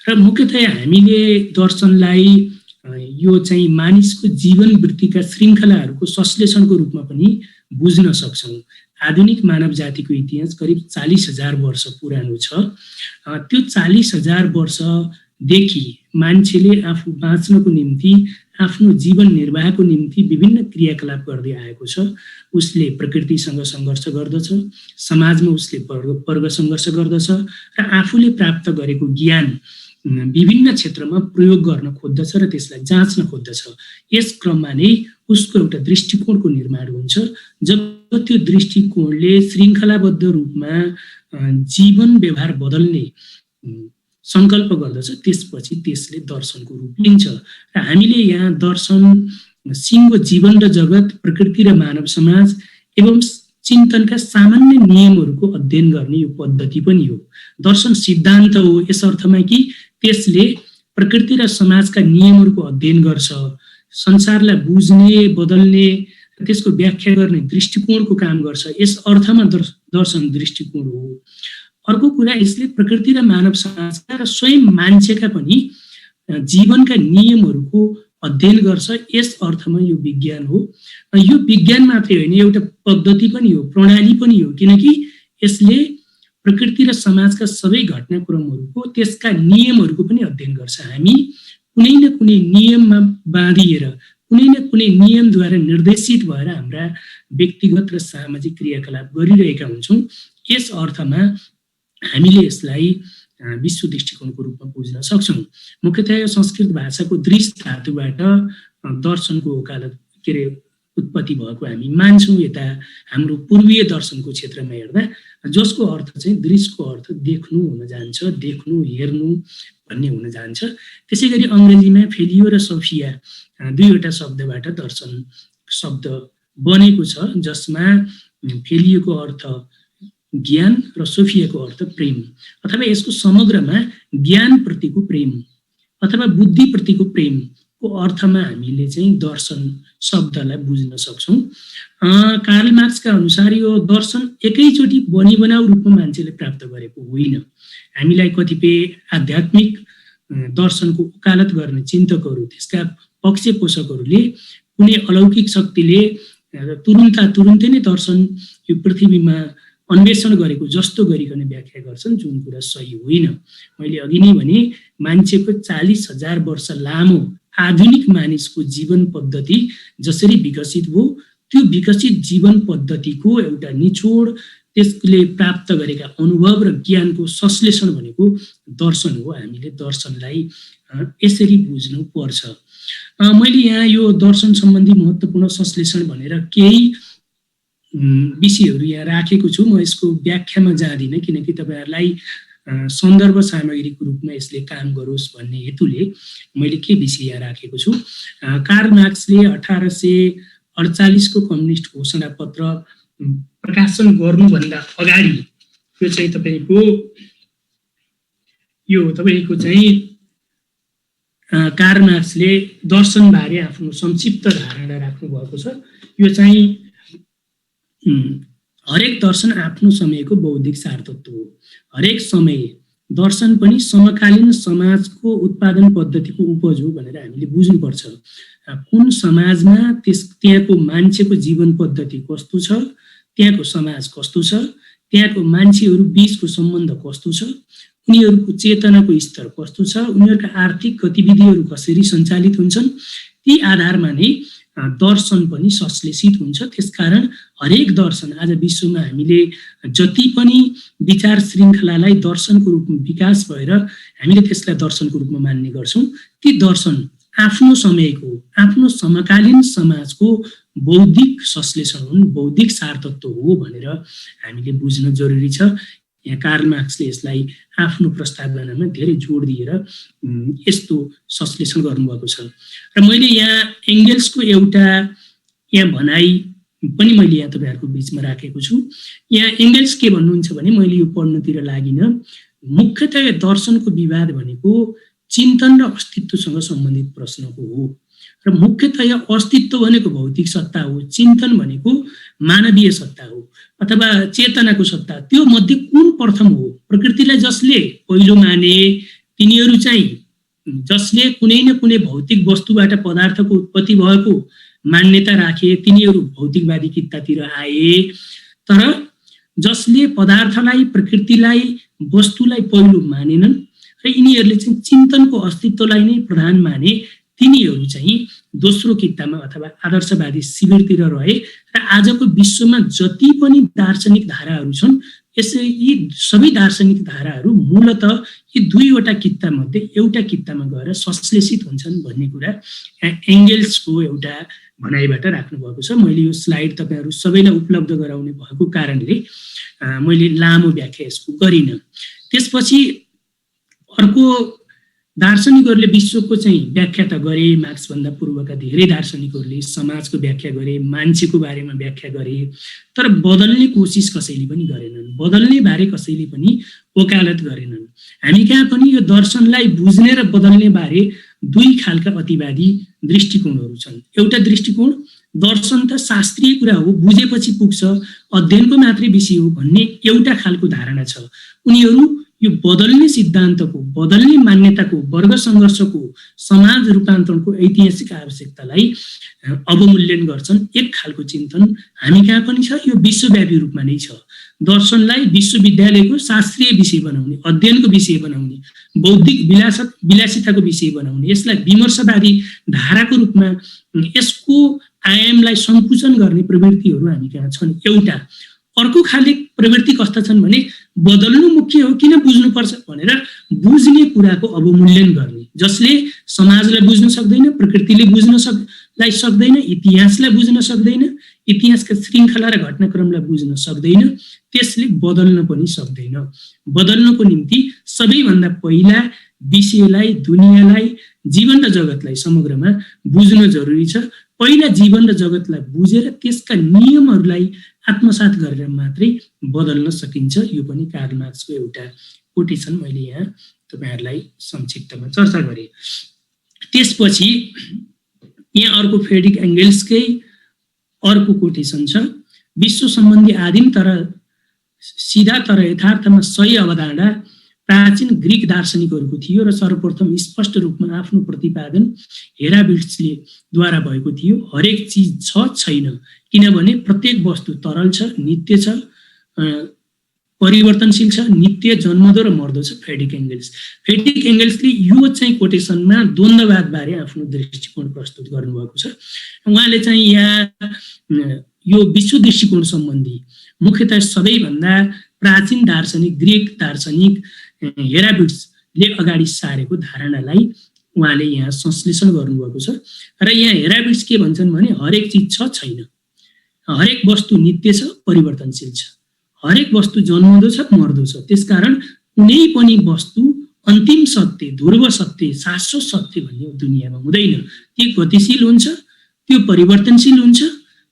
र मुख्यतया हामीले दर्शनलाई यो चाहिँ मानिसको जीवन वृत्तिका श्रृङ्खलाहरूको संश्लेषणको रूपमा पनि बुझ्न सक्छौँ। आधुनिक मानव जातिको इतिहास करिब 40,000 वर्ष पुरानो छ। त्यो 40,000 वर्षदेखि मान्छेले आफू बाँच्नको निम्ति, आफ्नो जीवन निर्वाहको निम्ति विभिन्न क्रियाकलाप गर्दै आएको छ। उसले प्रकृतिसँग सङ्घर्ष गर्दछ, समाजमा उसले वर्ग सङ्घर्ष गर्दछ र आफूले प्राप्त गरेको ज्ञान विभिन्न क्षेत्रमा प्रयोग गर्न खोज्दछ र त्यसलाई जाँच्न खोज्दछ। यस क्रममा नै उसको एउटा दृष्टिकोणको निर्माण हुन्छ। जब त्यो दृष्टिकोणले श्रृङ्खलाबद्ध रूपमा जीवन व्यवहार बदल्ने सङ्कल्प गर्दछ, त्यसपछि त्यसले दर्शनको रूप लिन्छ। र हामीले यहाँ दर्शन सिङ्गो जीवन र जगत, प्रकृति र मानव समाज एवं चिन्तनका सामान्य नियमहरूको अध्ययन गर्ने यो पद्धति पनि हो। दर्शन सिद्धान्त हो यस अर्थमा कि त्यसले प्रकृति र समाजका नियमहरूको अध्ययन गर्छ, संसारलाई बुझ्ने, बदल्ने, त्यसको व्याख्या गर्ने दृष्टिकोणको काम गर्छ। यस अर्थमा दर्शन दृष्टिकोण हो। अर्को कुरा, यसले प्रकृति र मानव समाजका र स्वयं मान्छेका पनि जीवनका नियमहरूको अध्ययन गर्छ। यस अर्थमा यो विज्ञान हो। यो विज्ञान मात्रै होइन, एउटा पद्धति पनि हो, प्रणाली पनि हो, किनकि यसले प्रकृति र समाजका सबै घटनाक्रमहरूको, त्यसका नियमहरूको पनि अध्ययन गर्छ। हामी कुनै न कुनै नियममा बाँधिएर, कुनै न कुनै नियमद्वारा निर्देशित भएर हाम्रा व्यक्तिगत र सामाजिक क्रियाकलाप गरिरहेका हुन्छौँ। यस अर्थमा हामीले यसलाई विश्व दृष्टिकोणको रूपमा बुझ्न सक्छौँ। मुख्यतया संस्कृत भाषाको दृश्य धातुबाट दर्शनको उत्पत्ति भएको हामी मान्छौँ। यता हाम्रो पूर्वीय दर्शनको क्षेत्रमा हेर्दा, जसको अर्थ चाहिँ दृश्यको अर्थ देख्नु हुन जान्छ, देख्नु, हेर्नु भन्ने हुन जान्छ। त्यसै गरी अङ्ग्रेजीमा फेलियो र सोफिया दुईवटा शब्दबाट दर्शन शब्द बनेको छ, जसमा फेलियोको अर्थ ज्ञान र सोफियाको अर्थ प्रेम, अथवा यसको समग्रमा ज्ञानप्रतिको प्रेम अथवा बुद्धिप्रतिको प्रेमको अर्थमा हामीले चाहिँ दर्शन शब्दलाई बुझ्न सक्छौँ। कार्ल मार्क्सका अनुसार यो दर्शन एकैचोटि बनिबनाउ रूपमा मान्छेले प्राप्त गरेको होइन। हामीलाई कतिपय आध्यात्मिक दर्शनको वकालत गर्ने चिन्तकहरू, त्यसका पक्षपोषकहरूले कुनै अलौकिक शक्तिले तुरुन्तै नै दर्शन यो पृथ्वीमा अन्वेषण गरेको जस्तो गरिकन व्याख्या गर्छन्, जुन कुरा सही होइन। मैले अघि नै भने, मान्छेको 40,000 वर्ष लामो आधुनिक मानिसको जीवन पद्धति जसरी विकसित भयो, त्यो विकसित जीवन पद्धतिको एउटा निचोड, त्यसले प्राप्त गरेका अनुभव र ज्ञानको संश्लेषण भनेको दर्शन हो। हामीले दर्शनलाई यसरी बुझ्नु पर्छ। मैले यहाँ यो दर्शन सम्बन्धी महत्त्वपूर्ण संश्लेषण भनेर केही विषयहरू यहाँ राखेको छु। म यसको व्याख्यामा जाँदिनँ, किनकि तपाईँहरूलाई सन्दर्भ सामग्रीको रूपमा यसले काम गरोस् भन्ने हेतुले मैले के विषय यहाँ राखेको छु। कार्ल मार्क्सले 1848 को कम्युनिस्ट घोषणा पत्र प्रकाशन गर्नुभन्दा अगाडि यो चाहिँ तपाईँको चाहिँ कार्ल मार्क्सले दर्शनबारे आफ्नो संक्षिप्त धारणा राख्नु भएको छ। यो चाहिँ हरेक दर्शन आफ्नो समयको बौद्धिक सारतत्व हो। हरेक समय दर्शन पनि समकालीन समाजको उत्पादन पद्धतिको उपज हो भनेर हामीले बुझ्नुपर्छ। कुन समाजमा त्यहाँको मान्छेको जीवन पद्धति कस्तो छ, त्यहाँको समाज कस्तो छ, त्यहाँको मान्छेहरू बीचको सम्बन्ध कस्तो छ, उनीहरूको चेतनाको स्तर कस्तो छ, उनीहरूका आर्थिक गतिविधिहरू कसरी सञ्चालित हुन्छन्, ती आधारमा नै दर्शन पनि संश्लेषित हुन्छ। त्यसकारण हरेक दर्शन, आज विश्वमा हामीले जति पनि विचार श्रृङ्खलालाई दर्शनको रूपमा विकास भएर हामीले त्यसलाई दर्शनको रूपमा मान्ने गर्छौँ, ती दर्शन आफ्नो समयको, आफ्नो समकालीन समाजको बौद्धिक संश्लेषण हुन्, बौद्धिक सारतत्व हो भनेर हामीले बुझ्न जरुरी छ। यहाँ कार्ल मार्क्सले यसलाई आफ्नो प्रस्तावनामा धेरै जोड दिएर यस्तो संश्लेषण गर्नुभएको छ। र मैले यहाँ एङ्गेल्सको एउटा यहाँ भनाइ पनि मैले यहाँ तपाईँहरूको बिचमा राखेको छु। यहाँ एङ्गेल्स के भन्नुहुन्छ भने, मैले यो पढ्नुतिर लागिनँ, मुख्यतया दर्शनको विवाद भनेको चिन्तन र अस्तित्वसँग सम्बन्धित प्रश्नको हो। र मुख्यतया अस्तित्व भनेको भौतिक सत्ता हो, चिन्तन भनेको मानवीय सत्ता हो अथवा चेतनाको सत्ता। त्यो मध्ये कुन प्रथम हो? प्रकृतिलाई जसले पहिलो माने, तिनीहरू चाहिँ जसले कुनै न कुनै भौतिक वस्तुबाट पदार्थको उत्पत्ति भएको मान्यता राखे तिनीहरू भौतिकवादी कित्तातिर आए। तर जसले पदार्थलाई, प्रकृतिलाई, वस्तुलाई पहिलो मानेनन् र यिनीहरूले चाहिँ चिन्तनको अस्तित्वलाई नै प्रधान माने तिनीहरू चाहिँ दोस्रो कित्तामा अथवा आदर्शवादी शिविरतिर रहे। र आजको विश्वमा जति पनि दार्शनिक धाराहरू छन् यी सबै दार्शनिक धाराहरू मूलतः यी दुईवटा कित्ता मध्ये एउटा कित्तामा गएर संश्लेषित हुन्छन् भन्ने कुरा एङ्गेल्सको एउटा भनाइबाट राख्नु भएको छ। मैले यो स्लाइड तपाईहरु सबैलाई उपलब्ध गराउने भएको कारणले मैले लामो व्याख्या यसको गरिन। त्यसपछि अर्को दार्शनिकहरूले विश्वको चाहिँ व्याख्या त गरे, मार्क्स भन्दा पूर्वका धेरै दार्शनिकहरूले समाजको व्याख्या गरे, मान्छेको बारेमा व्याख्या गरे, तर बदल्ने कोसिस कसैले पनि गरेनन्, बदल्ने बारे कसैले पनि वकालत गरेनन्। हामी कहाँ पनि यो दर्शनलाई बुझ्ने र बदल्ने बारे दुई खालका अतिवादी दृष्टिकोणहरू छन्। एउटा दृष्टिकोण दर्शन त शास्त्रीय कुरा हो, बुझेपछि पुग्छ, अध्ययनको मात्रै विषय हो भन्ने एउटा खालको धारणा छ। उनीहरू यो बदल्ने सिद्धान्तको, बदल्ने मान्यताको, वर्ग संघर्षको, समाज रूपान्तरणको ऐतिहासिक आवश्यकतालाई अवमूल्यन गर्छन्। एक खालको चिन्तन हामी कहाँ पनि छ, यो विश्वव्यापी रूपमा नै छ। दर्शनलाई विश्वविद्यालयको शास्त्रीय विषय बनाउने, अध्ययनको विषय बनाउने, बौद्धिक विलासिताको विषय बनाउने, यसलाई विमर्शवादी धाराको रूपमा यसको आयामलाई संकुचन गर्ने प्रवृत्तिहरू हामी कहाँ छन् एउटा। अर्को खाले प्रवृत्ति कस्ता छन् भने बदल्नु मुख्य हो, किन बुझ्नुपर्छ भनेर बुझ्ने कुराको अवमूल्यन गर्ने, जसले समाजलाई बुझ्न सक्दैन, प्रकृतिले बुझ्न सक्दैन, इतिहासलाई बुझ्न सक्दैन, इतिहासका श्रृङ्खला र घटनाक्रमलाई बुझ्न सक्दैन, त्यसले बदल्न पनि सक्दैन। बदल्नको निम्ति सबैभन्दा पहिला विषयलाई, दुनियाँलाई, जीवन र जगतलाई समग्रमा बुझ्न जरुरी छ। पहिला जीवन र जगतलाई बुझेर त्यसका नियमहरूलाई आत्मसात गरेर मात्रै बदल्न सकिन्छ। यो पनि कार्ल मार्क्सको एउटा कोटेसन मैले यहाँ तपाईहरुलाई संक्षिप्तमा चर्चा गरे। त्यसपछि यहाँ अर्को फ्रेडरिक एङ्गेल्सकै अर्को कोटेसन छ, विश्व सम्बन्धी आदिम तर सिधा तर यथार्थमा सही अवधारणा प्राचीन ग्रीक दार्शनिकहरूको थियो र सर्वप्रथम स्पष्ट रूपमा आफ्नो प्रतिपादन हेराबिट्सले द्वारा भएको थियो। हरेक चीज छ छैन, किनभने प्रत्येक वस्तु तरल छ, नित्य छ, परिवर्तनशील छ, नित्य, जन्मदो र मर्दो छ। फ्रेडरिक एङ्गेल्सले यो चाहिँ कोटेसनमा द्वन्द्ववाद बारे आफ्नो दृष्टिकोण प्रस्तुत गर्नुभएको छ। उहाँले चाहिँ यहाँ यो विश्व दृष्टिकोण सम्बन्धी मुख्यतः सबैभन्दा प्राचीन दार्शनिक ग्रीक दार्शनिक हेराबिट्सले अगाडि सारेको धारणालाई उहाँले यहाँ संश्लेषण गर्नुभएको छ। र यहाँ हेराबिट्स के भन्छन् भने हरेक चीज छ छैन, हरेक वस्तु नित्य छ, परिवर्तनशील छ, हरेक वस्तु जन्मदो छ, मर्दो छ। त्यसकारण कुनै पनि वस्तु अन्तिम सत्य, ध्रुव सत्य, शाश्वत सत्य भन्ने दुनियाँमा हुँदैन। त्यो गतिशील हुन्छ, त्यो परिवर्तनशील हुन्छ,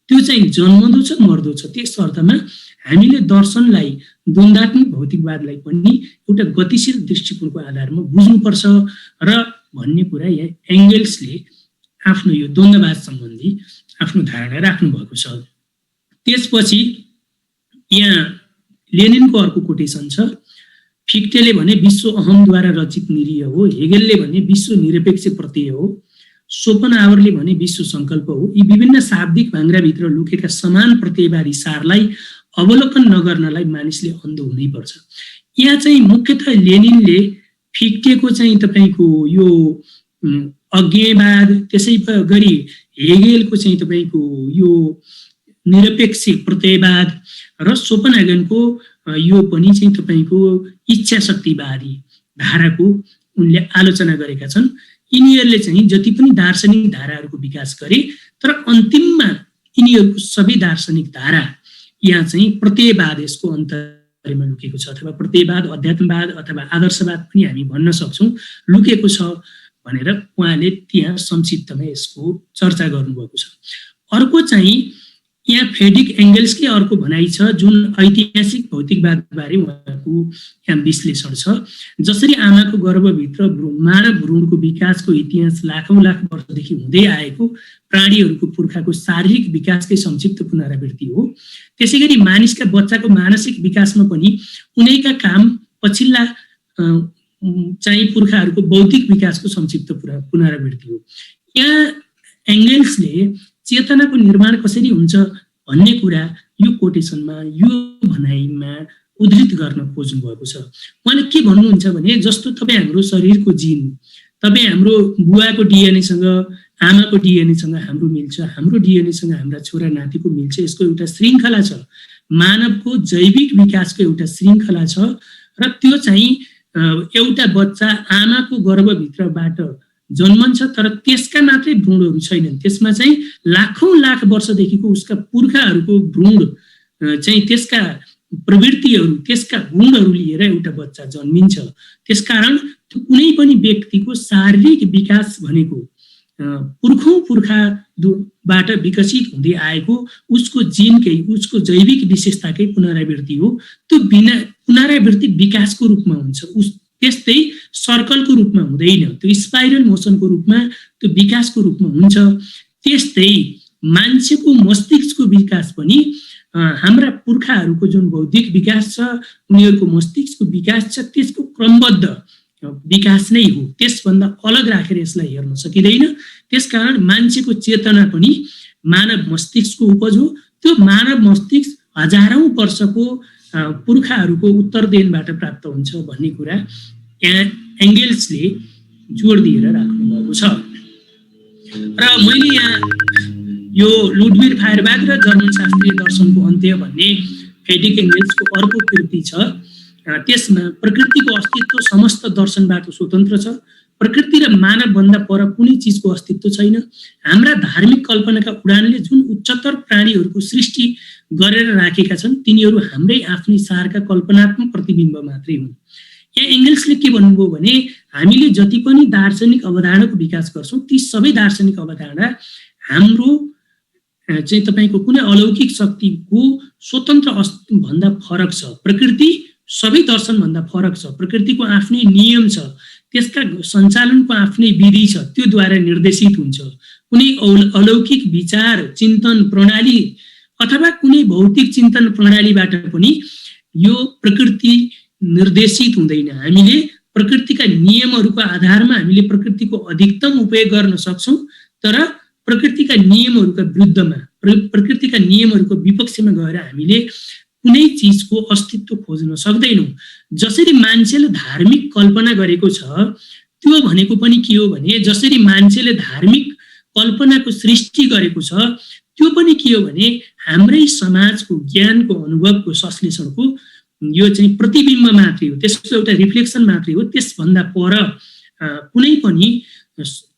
त्यो चाहिँ जन्मदो छ, मर्दो छ। त्यस अर्थमा हामीले दर्शनलाई, द्वन्द्वात्मक भौतिकवादलाई पनि एउटा गतिशील दृष्टिकोणको आधारमा बुझ्नुपर्छ र भन्ने कुरा यहाँ एङ्गेल्सले आफ्नो यो द्वन्द्ववाद सम्बन्धी आफ्नो धारणा राख्नु भएको छ। त्यसपछि यहाँ लेनिनको अर्को कोटेसन छ, फिक्टेले भने विश्व अहमद्वारा रचित निरीह हो, हेगेलले भने विश्व निरपेक्ष प्रत्यय हो, शोपनहावरले भने विश्व संकल्प हो। यी विभिन्न शाब्दिक भाङ्राभित्र लुकेका समान प्रत्ययवादी सारलाई अवलोकन नगर्नलाई मानिसले अन्ध हुनै पर्छ। यहाँ चाहिँ मुख्यतः लेनिनले फिक्टेको चाहिँ तपाईको यो अज्ञेयवाद, त्यसै गरी हेगेलको चाहिँ तपाईको यो निरपेक्ष प्रत्ययवाद र शोपनहावरको यो पनि चाहिँ तपाईको इच्छा शक्तिवादी धाराको उनले आलोचना गरेका छन्। यिनीहरूले चाहिँ जति पनि दार्शनिक धाराहरूको विकास गरे, तर अन्तिममा यिनीहरूको सबै दार्शनिक धारा यहाँ चाहिँ प्रत्ययवाद यसको अन्तरमा लुकेको छ, अथवा प्रत्ययवाद, अध्यात्मवाद अथवा आदर्शवाद पनि हामी भन्न सक्छौँ लुकेको छ भनेर उहाँले त्यहाँ संक्षिप्तमा यसको चर्चा गर्नुभएको छ। अर्को चाहिँ यहाँ फ्रेडरिक एङ्गेल्सकै अर्को भनाइ छ, जुन ऐतिहासिक भौतिकवाद बारे उहाँको यहाँ विश्लेषण छ। जसरी आमाको गर्भभित्र मानव भ्रूणको विकासको इतिहास लाखौं लाख वर्षदेखि हुँदै आएको प्राणीहरूको पुर्खाको शारीरिक विकासकै संक्षिप्त पुनरावृत्ति हो, त्यसैगरी मानिसका बच्चाको मानसिक विकासमा पनि उनैका काम पछिल्ला चाहिँ पुर्खाहरूको बौद्धिक विकासको संक्षिप्त पुनरावृत्ति हो। यहाँ एङ्गल्सले चेतनाको निर्माण कसरी हुन्छ भन्ने कुरा यो कोटेसनमा, यो भनाइमा उद्धृत गर्न खोज्नु भएको छ। उहाँले के भन्नुहुन्छ भने जस्तो तपाईँ हाम्रो शरीरको जिन, तपाईँ हाम्रो बुवाको डिएनएसँग आमाको डिएनएसँग हाम्रो मिल्छ, हाम्रो डिएनएसँग हाम्रा छोरा नातिको मिल्छ। यसको एउटा श्रृङ्खला छ, मानवको जैविक विकासको एउटा श्रृङ्खला छ र त्यो चाहिँ एउटा बच्चा आमाको गर्भभित्रबाट जन्मन्छ तर त्यसका मात्रै भ्रूणहरू छैनन्, त्यसमा चाहिँ लाखौं लाख वर्षदेखिको उसका पुर्खाहरूको भ्रूण चाहिँ त्यसका प्रवृत्तिहरू, त्यसका गुणहरू लिएर एउटा बच्चा जन्मिन्छ। त्यसकारण कुनै पनि व्यक्तिको शारीरिक विकास भनेको पुर्खाबाट विकसित हुँदै आएको उसको जिनकै, उसको जैविक विशेषताकै पुनरावृत्ति हो। त्यो पुनरावृत्ति विकासको रूपमा हुन्छ, त्यस्तै सर्कलको रूपमा हुँदैन, त्यो स्पाइरल मोसनको रूपमा, त्यो विकासको रूपमा हुन्छ। त्यस्तै मान्छेको मस्तिष्कको विकास पनि हाम्रा पुर्खाहरूको जुन बौद्धिक विकास छ, उनीहरूको मस्तिष्कको विकास छ, त्यसको क्रमबद्ध विकास नै हो। त्यसभन्दा अलग राखेर यसलाई हेर्न सकिँदैन। त्यसकारण मान्छेको चेतना पनि मानव मस्तिष्कको उपज हो। त्यो मानव मस्तिष्क हजारौं वर्षको पुर्खाहरूको उत्तरदेनबाट प्राप्त हुन्छ भन्ने कुरा एङ्गल्सले जोड दिएर राख्नु भएको छ। र मैले यहाँ यो लुडविग फायरबाख र जर्मन शास्त्रीय दर्शनको अन्त्य भन्ने फ्रेडरिक एङ्गल्सको अर्को कृति छ। त्यसमा प्रकृतिको अस्तित्व समस्त दर्शनबाट स्वतन्त्र छ। प्रकृति र मानवभन्दा पर कुनै चिजको अस्तित्व छैन। हाम्रा धार्मिक कल्पनाका उडानले जुन उच्चतर प्राणीहरूको सृष्टि गरेर राखेका छन् तिनीहरू हाम्रै आफ्नै सारका कल्पनात्मक प्रतिबिम्ब मात्रै हुन्। यहाँ एङ्गल्सले के भन्नुभयो भने हामीले जति पनि दार्शनिक अवधारणाको विकास गर्छौँ ती सबै दार्शनिक अवधारणा हाम्रो चाहिँ तपाईँको कुनै अलौकिक शक्तिको स्वतन्त्र भन्दा फरक छ। प्रकृति सबै दर्शनभन्दा फरक छ। प्रकृतिको आफ्नै नियम छ, त्यसका सञ्चालनको आफ्नै विधि छ, त्यो द्वारा निर्देशित हुन्छ। कुनै अलौकिक विचार चिन्तन प्रणाली अथवा कुनै भौतिक चिन्तन प्रणालीबाट पनि यो प्रकृति निर्देशित हुँदैन। हामीले प्रकृतिका नियमहरूको आधारमा हामीले प्रकृतिको अधिकतम उपयोग गर्न सक्छौँ, तर प्रकृतिका नियमहरूका विरुद्धमा, प्रकृतिका नियमहरूको विपक्षमा गएर हामीले कुनै चिजको अस्तित्व खोज्न सक्दैनौँ। जसरी मान्छेले धार्मिक कल्पना गरेको छ त्यो भनेको पनि के हो भने जसरी मान्छेले धार्मिक कल्पनाको सृष्टि गरेको छ त्यो पनि के हो भने हाम्रै समाजको ज्ञानको अनुभवको संश्लेषणको यो चाहिँ प्रतिबिम्ब मात्रै हो, त्यसको एउटा रिफ्लेक्सन मात्रै हो। त्यसभन्दा पर कुनै पनि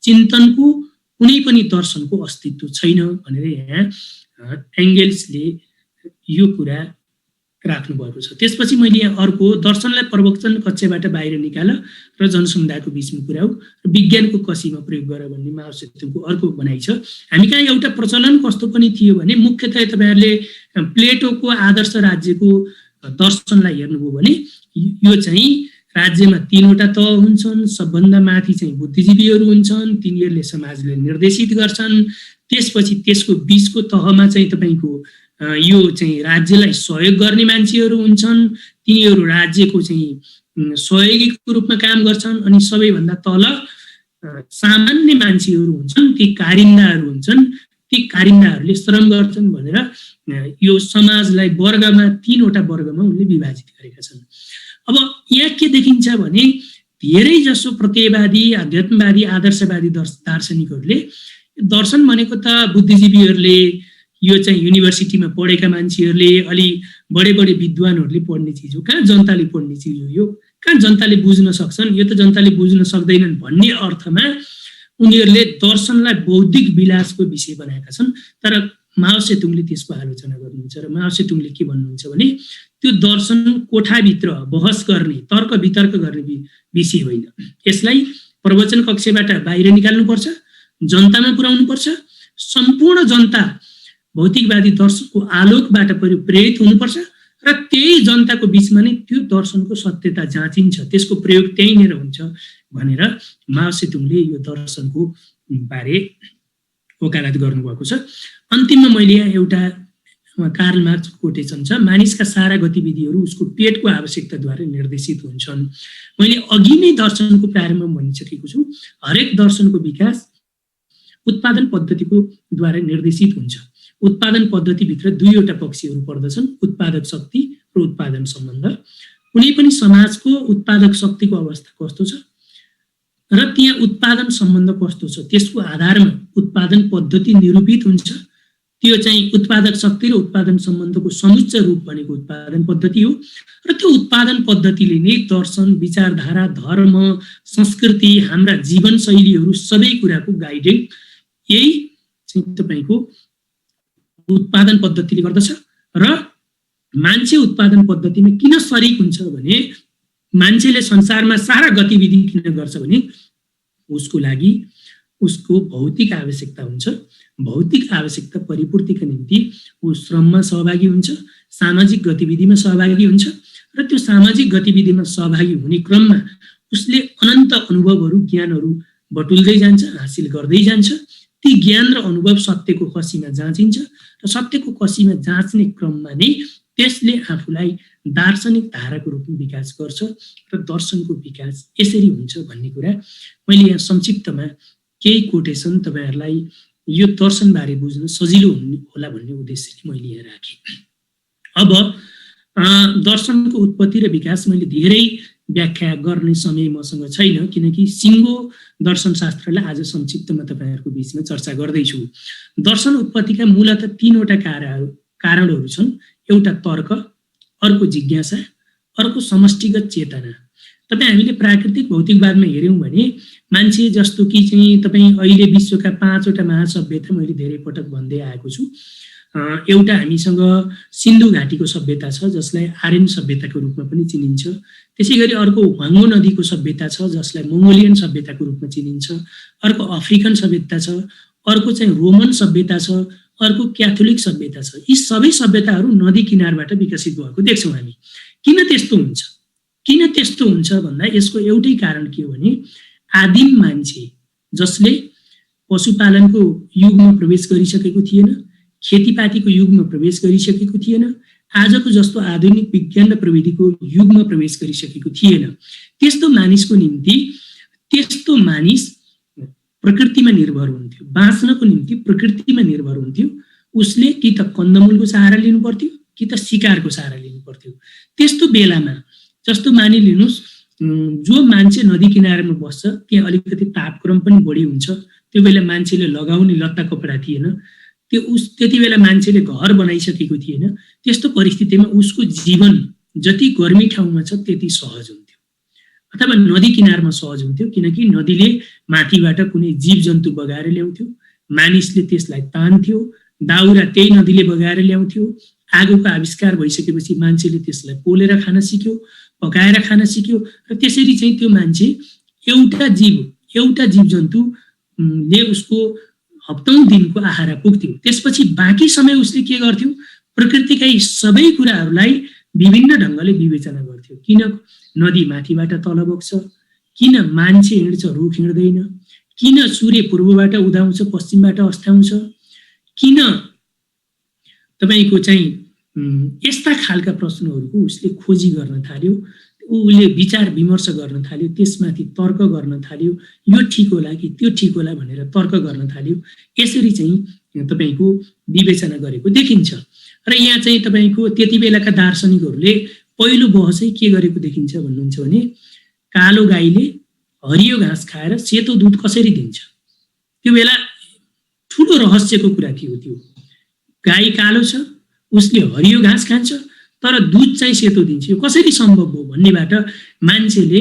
चिन्तनको, कुनै पनि दर्शनको अस्तित्व छैन भनेर यहाँ एङ्गल्सले यो कुरा राख्नु भएको छ। त्यसपछि मैले यहाँ अर्को दर्शनलाई प्रवचन कक्षाबाट बाहिर निकाल र जनसमुदायको बिचमा पुर्याऊ र विज्ञानको कसीमा प्रयोग गर भन्ने माओ सेतुङको अर्को भनाइ छ। हामी कहाँ एउटा प्रचलन कस्तो पनि थियो भने मुख्यतया तपाईँहरूले प्लेटोको आदर्श राज्यको दर्शनलाई हेर्नुभयो भने यो चाहिँ राज्यमा 3वटा तह हुन्छन्। सबभन्दा माथि चाहिँ बुद्धिजीवीहरू हुन्छन्, तिनीहरूले समाजलाई निर्देशित गर्छन्। त्यसपछि त्यसको बीचको तहमा चाहिँ तपाईँको यो चाहिँ राज्यलाई सहयोग गर्ने मान्छेहरू हुन्छन्, तिनीहरू राज्यको चाहिँ सहयोगीको रूपमा काम गर्छन्। अनि सबैभन्दा तल सामान्य मान्छेहरू हुन्छन्, ती कारिन्दाहरू हुन्छन्। ती कारिन्दाहरूले श्रम गर्छन् भनेर यो समाजलाई वर्गमा 3वटा वर्गमा उनले विभाजित गरेका छन्। अब यहाँ के देखिन्छ भने धेरै जसो प्रत्ययवादी, अध्यात्मवादी, आदर्शवादी दार्शनिकहरूले दर्शन भनेको त बुद्धिजीवीहरूले, यो चाहिँ युनिभर्सिटीमा पढेका मान्छेहरूले, अलि बडे विद्वानहरूले पढ्ने चिज हो, कहाँ जनताले पढ्ने चिज हो, यो कहाँ जनताले बुझ्न सक्छन्, यो त जनताले बुझ्न सक्दैनन् भन्ने अर्थमा उनीहरूले दर्शनलाई बौद्धिक विलासको विषय बनाएका छन्। तर माओ सेतुङले त्यसको आलोचना गर्नुहुन्छ र माओ सेतुङले के भन्नुहुन्छ भने त्यो दर्शन कोठाभित्र बहस गर्ने, तर्क वितर्क गर्ने विषय होइन। यसलाई प्रवचन कक्षाबाट बाहिर निकाल्नुपर्छ, जनतामा पुर्याउनुपर्छ। सम्पूर्ण जनता भौतिकवादी दर्शनको आलोकबाट प्रेरित हुनुपर्छ र त्यही जनताको बीचमा नै त्यो दर्शनको सत्यता जाँचिन्छ, त्यसको प्रयोग त्यहीँनिर हुन्छ भनेर माओ सेतुङले यो दर्शनको बारे वकालत गर्नुभएको छ। अन्तिममा मैले यहाँ एउटा कार्ल मार्क्सको कोटेसन छ, मानिसका सारा गतिविधिहरू उसको पेटको आवश्यकताद्वारा निर्देशित हुन्छन्। मैले अघि नै दर्शनको प्रारम्भमा भनिसकेको छु, हरेक दर्शनको विकास उत्पादन पद्धतिको द्वारा निर्देशित हुन्छ। उत्पादन पद्धतिभित्र दुईवटा पक्षहरू पर्दछन्, उत्पादक शक्ति र उत्पादन सम्बन्ध। कुनै पनि समाजको उत्पादक शक्तिको अवस्था कस्तो छ र त्यहाँ उत्पादन सम्बन्ध कस्तो छ, त्यसको आधारमा उत्पादन पद्धति निरूपित हुन्छ। त्यो चाहिँ उत्पादक शक्ति र उत्पादन सम्बन्धको समुच्च रूप भनेको उत्पादन पद्धति हो र त्यो उत्पादन पद्धतिले नै दर्शन, विचारधारा, धर्म, संस्कृति, हाम्रा जीवनशैलीहरू सबै कुराको गाइडेड यही चाहिँ तपाईको उत्पादन पद्धतिले गर्दछ। र मान्छे उत्पादन पद्धतिमा किन सरिक हुन्छ भने मान्छेले संसारमा सारा गतिविधि किन गर्छ भने उसको लागि उसको भौतिक आवश्यकता हुन्छ। भौतिक आवश्यकता परिपूर्तिका निम्ति ऊ श्रममा सहभागी हुन्छ, सामाजिक गतिविधिमा सहभागी हुन्छ र त्यो सामाजिक गतिविधिमा सहभागी हुने क्रममा उसले अनन्त अनुभवहरू, ज्ञानहरू बटुल्दै जान्छ, हासिल गर्दै जान्छ। ती ज्ञान र अनुभव सत्यको कसीमा जाँचिन्छ र सत्यको कसीमा जाँच्ने क्रममा नै त्यसले आफूलाई दार्शनिक धाराको रूपमा विकास गर्छ र दर्शनको विकास यसरी हुन्छ भन्ने कुरा मैले यहाँ संक्षिप्तमा केही कोटेसन तपाईहरुलाई यो दर्शनबारे बुझ्न सजिलो होला भन्ने उद्देश्यले मैले यहाँ राखेँ। अब दर्शनको उत्पत्ति र विकास मैले धेरै व्याख्या गर्ने समय मसँग छैन, किनकि सिङ्गो दर्शनशास्त्रलाई आज संक्षिप्तमा तपाईहरुको बीचमा चर्चा गर्दैछु। दर्शन उत्पत्तिका मूलतः तीनवटा कारणहरू छन्। एउटा तर्क, अर्को जिज्ञासा, अर्को समष्टिगत चेतना। तपाईँ हामीले प्राकृतिक भौतिकवादमा हेर्यौं भने मान्छे जस्तो कि चाहिँ तपाईँ अहिले विश्वका 5वटा महासभ्यता मैले धेरै पटक भन्दै आएको छु। एउटा हामीसँग सिन्धु घाटीको सभ्यता छ जसलाई आर्यन सभ्यताको रूपमा पनि चिनिन्छ। त्यसैगरी अर्को ह्वाङ्गो नदीको सभ्यता छ जसलाई मंगोलियन सभ्यताको रूपमा चिनिन्छ। अर्को अफ्रिकन सभ्यता छ, अर्को चाहिँ रोमन सभ्यता छ, अर्को क्याथोलिक सभ्यता छ। यी सबै सभ्यताहरू नदी किनारबाट विकसित भएको देख्छौँ हामी। किन त्यस्तो हुन्छ? किन त्यस्तो हुन्छ भन्दा यसको एउटै कारण के हो भने आदिम मान्छे जसले पशुपालनको युगमा प्रवेश गरिसकेको थिएन, खेतीपातीको युगमा प्रवेश गरिसकेको थिएन, आजको जस्तो आधुनिक विज्ञान र प्रविधिको युगमा प्रवेश गरिसकेको थिएन। त्यस्तो मानिसको निम्ति त्यस्तो मानिस प्रकृतिमा निर्भर हुन्थ्यो, बाँच्नको निम्ति प्रकृतिमा निर्भर हुन्थ्यो। उसले कि त कन्दमूलको सहारा लिनु पर्थ्यो कि त शिकारको सहारा लिनु पर्थ्यो। त्यस्तो बेलामा जस्तो मानिलिनुस् जो मान्छे नदी किनारमा बस्छ त्यहाँ अलिकति तापक्रम पनि बढी हुन्छ। त्यो बेला मान्छेले लगाउने लत्ता कपडा थिएन, त्यति बेला मान्छेले घर बनाइसकेको थिएन। त्यस्तो परिस्थितिमा उसको जीवन जति गर्मी ठाउँमा छ त्यति सहज हुन्थ्यो अथवा नदी किनारमा सहज हुन्थ्यो, किनकि नदीले माथिबाट कुनै जीवजन्तु बगाएर ल्याउँथ्यो, मानिसले त्यसलाई तान्थ्यो, दाउरा त्यही नदीले बगाएर ल्याउँथ्यो। आगोको आविष्कार भइसकेपछि मान्छेले त्यसलाई पोलेर खान सिक्यो, पकाएर खान सिक्यो र त्यसरी चाहिँ त्यो मान्छे एउटा जीवजन्तुले उसको हप्तौं दिनको आहारा पुग्थ्यो। त्यसपछि बाँकी समय उसले के गर्थ्यो? प्रकृतिका यी सबै कुराहरूलाई विभिन्न ढङ्गले विवेचना गर्थ्यो। किन नदी माथिबाट तल बग्छ, किन मान्छे हिँड्छ रुख हिँड्दैन, किन सूर्य पूर्वबाट उदाउँछ पश्चिमबाट अस्ताउँछ, किन तपाईको चाहिँ यस्ता खालका प्रश्नहरूको उसले खोजी गर्न थाल्यो, उसले विचार विमर्श गर्न थाल्यो, त्यसमाथि तर्क गर्न थाल्यो। यो ठिक होला कि त्यो ठिक होला भनेर तर्क गर्न थाल्यो। यसरी चाहिँ तपाईको विवेचना गरेको देखिन्छ। र यहाँ चाहिँ तपाईको त्यति बेलाका दार्शनिकहरूले पहिलो बहसै के गरेको देखिन्छ भन्नुहुन्छ भने कालो गाईले हरियो घाँस खाएर सेतो दुध कसरी दिन्छ? त्यो बेला ठुलो रहस्यको कुरा थियो त्यो। गाई कालो छ, उसले हरियो घाँस खान्छ तर दुध चाहिँ सेतो दिन्छ, यो कसरी सम्भव हो भन्नेबाट मान्छेले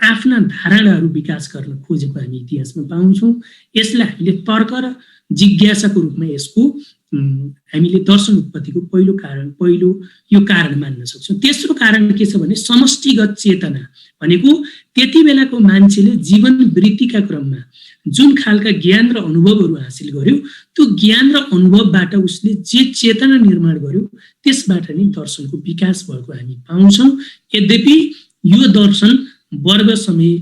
आफ्ना धारणाहरू विकास गर्न खोजेको हामी इतिहासमा पाउँछौँ। यसलाई हामीले तर्क र जिज्ञासाको रूपमा यसको हामीले दर्शन उत्पत्तिको पहिलो यो कारण मान्न सक्छौँ। तेस्रो कारण के छ भने समष्टिगत चेतना भनेको त्यति बेलाको मान्छेले जीवन वृत्तिका क्रममा जुन खालका ज्ञान र अनुभवहरू हासिल गर्यो त्यो ज्ञान र अनुभवबाट उसले जे चेतना निर्माण गर्यो त्यसबाट नै दर्शनको विकास भएको हामी पाउँछौँ। यद्यपि यो दर्शन वर्ग समय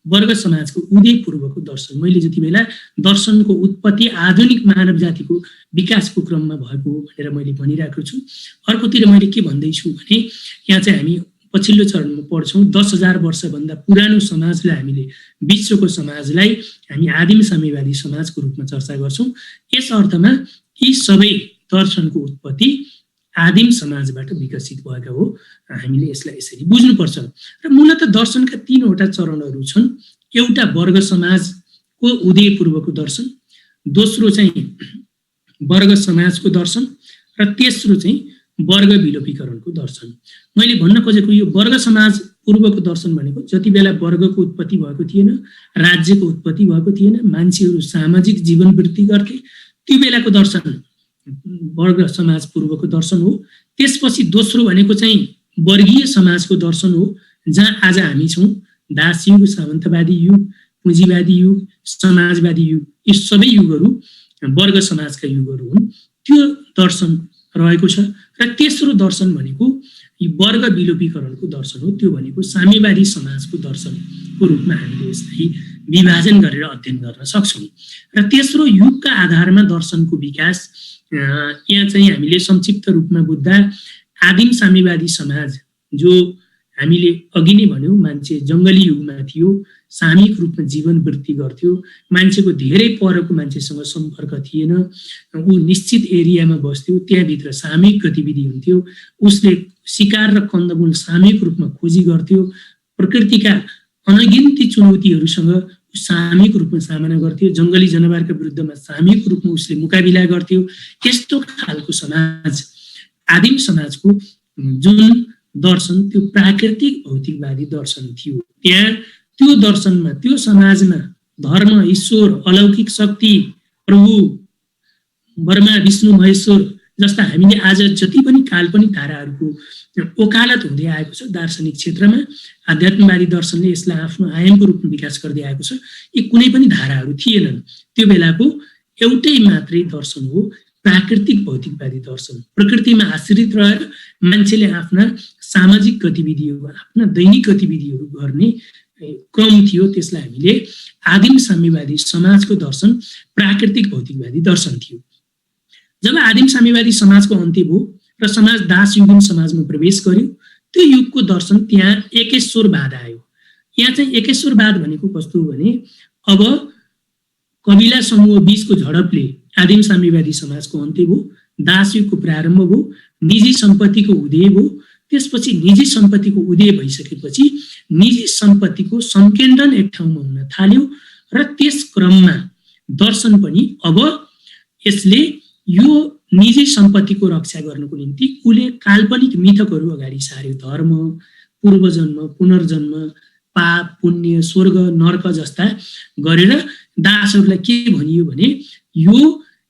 वर्ग समाजको उदय पूर्वको दर्शन। मैले जति बेला दर्शनको उत्पत्ति आधुनिक मानव जातिको विकासको क्रममा भएको हो भनेर मैले भनिरहेको छु। अर्कोतिर मैले के भन्दैछु भने यहाँ चाहिँ हामी पछिल्लो चरणमा पढ्छौँ 10,000 वर्षभन्दा पुरानो समाजलाई हामीले विश्वको समाजलाई हामी आदिम साम्यवादी समाजको रूपमा चर्चा गर्छौँ। यस अर्थमा यी सबै दर्शनको उत्पत्ति आदिम समाजबाट विकसित भएका हो। हामीले यसलाई यसरी बुझ्नुपर्छ। र मूलतः दर्शनका 3वटा चरणहरू छन्। एउटा वर्ग समाजको उदय पूर्वको दर्शन, दोस्रो चाहिँ वर्ग समाजको दर्शन र तेस्रो चाहिँ वर्ग विलोपीकरणको दर्शन। मैले भन्न खोजेको यो वर्ग समाज पूर्वको दर्शन भनेको जति बेला वर्गको उत्पत्ति भएको थिएन, राज्यको उत्पत्ति भएको थिएन, मान्छेहरू सामाजिक जीवन वृत्ति गर्थे, त्यो बेलाको दर्शन वर्ग समाज पूर्वको दर्शन हो। त्यसपछि दोस्रो भनेको चाहिँ वर्गीय समाजको दर्शन हो, जहाँ आज हामी छौँ। दास युग, सामन्तवादी युग, पुँजीवादी युग, समाजवादी युग, यी सबै युगहरू वर्ग समाजका युगहरू हुन्। त्यो दर्शन रहेको छ। र तेस्रो दर्शन भनेको यी वर्ग विलोपीकरणको दर्शन हो। त्यो भनेको साम्यवादी समाजको दर्शनको रूपमा हामीले यसलाई विभाजन गरेर अध्ययन गर्न सक्छौँ। र तेस्रो युगका आधारमा दर्शनको विकास यहाँ चाहिँ हामीले संक्षिप्त रूपमा बुझ्दा आदिम साम्यवादी समाज जो हामीले अघि नै भन्यौँ मान्छे जङ्गली युगमा थियो, सामूहिक रूपमा जीवन वृत्ति गर्थ्यो, मान्छेको धेरै परको मान्छेसँग सम्पर्क थिएन, ऊ निश्चित एरियामा बस्थ्यो, त्यहाँभित्र सामूहिक गतिविधि हुन्थ्यो, उसले शिकार र कन्दमूल सामूहिक रूपमा खोजी गर्थ्यो, प्रकृतिका अनगिन्ती चुनौतीहरूसँग सामूहिक रूपमा सामना गर्थ्यो, जङ्गली जनावरका विरुद्धमा सामूहिक रूपमा उसले मुकाबिला गर्थ्यो। यस्तो खालको समाज आदिम समाजको जुन दर्शन त्यो प्राकृतिक भौतिकवादी दर्शन थियो। त्यहाँ त्यो दर्शनमा, त्यो समाजमा धर्म, ईश्वर, अलौकिक शक्ति, प्रभु, ब्रह्मा, विष्णु, महेश्वर जस्ता हामीले आज जति पनि काल्पनिक धाराहरूको ओकालत हुँदै आएको छ दार्शनिक क्षेत्रमा, आध्यात्मवादी दर्शनले यसलाई आफ्नो आयामको रूपमा विकास गर्दै आएको छ। यी कुनै पनि धाराहरू थिएनन्। त्यो बेलाको एउटै मात्रै दर्शन हो प्राकृतिक भौतिकवादी दर्शन। प्रकृतिमा आश्रित रहेर मान्छेले आफ्ना सामाजिक गतिविधिहरू, आफ्ना दैनिक गतिविधिहरू गर्ने क्रम थियो। त्यसलाई हामीले आदिम साम्यवादी समाजको दर्शन प्राकृतिक भौतिकवादी दर्शन थियो। जब आदिम साम्यवादी समाजको अन्त्य भयो र समाज दासयुगीन समाजमा प्रवेश गर्यो, त्यो युगको दर्शन त्यहाँ एकेश्वरवाद आयो। यहाँ चाहिँ एकेश्वरवाद भनेको कस्तो हो भने अब कबिला समूह बीचको झडपले आदिम साम्यवादी समाजको अन्त्य भयो, दासयुगको प्रारम्भ भयो, निजी सम्पत्तिको उदय भयो। त्यसपछि निजी सम्पत्तिको उदय भइसकेपछि निजी सम्पत्तिको संकेन्द्रण एक ठाउँमा हुन थाल्यो र त्यस क्रममा दर्शन पनि अब यसले यो निजी सम्पत्तिको रक्षा गर्नको निम्ति उले काल्पनिक मिथकहरू अगाडि सार्यो। धर्म, पूर्वजन्म, पुनर्जन्म, पाप, पुण्य, स्वर्ग, नर्क जस्ता गरेर दासहरूलाई के भनियो भने यो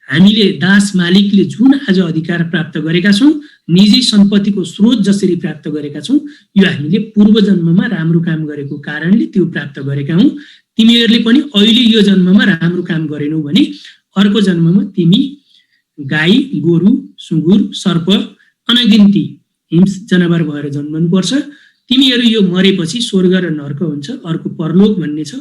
हामीले दास मालिकले जुन आज अधिकार प्राप्त गरेका छौँ, निजी सम्पत्तिको स्रोत जसरी प्राप्त गरेका छौँ, यो हामीले पूर्वजन्ममा राम्रो काम गरेको कारणले त्यो प्राप्त गरेका हौँ। तिमीहरूले पनि अहिले यो जन्ममा राम्रो काम गरेनौ भने अर्को जन्ममा तिमी गाई, गोरु, सुँगुर, सर्प, अनगिन्ती हिंस जनावर भएर जन्मनुपर्छ। तिमीहरू यो मरेपछि स्वर्ग र नर्क हुन्छ, अर्को परलोक भन्ने छ।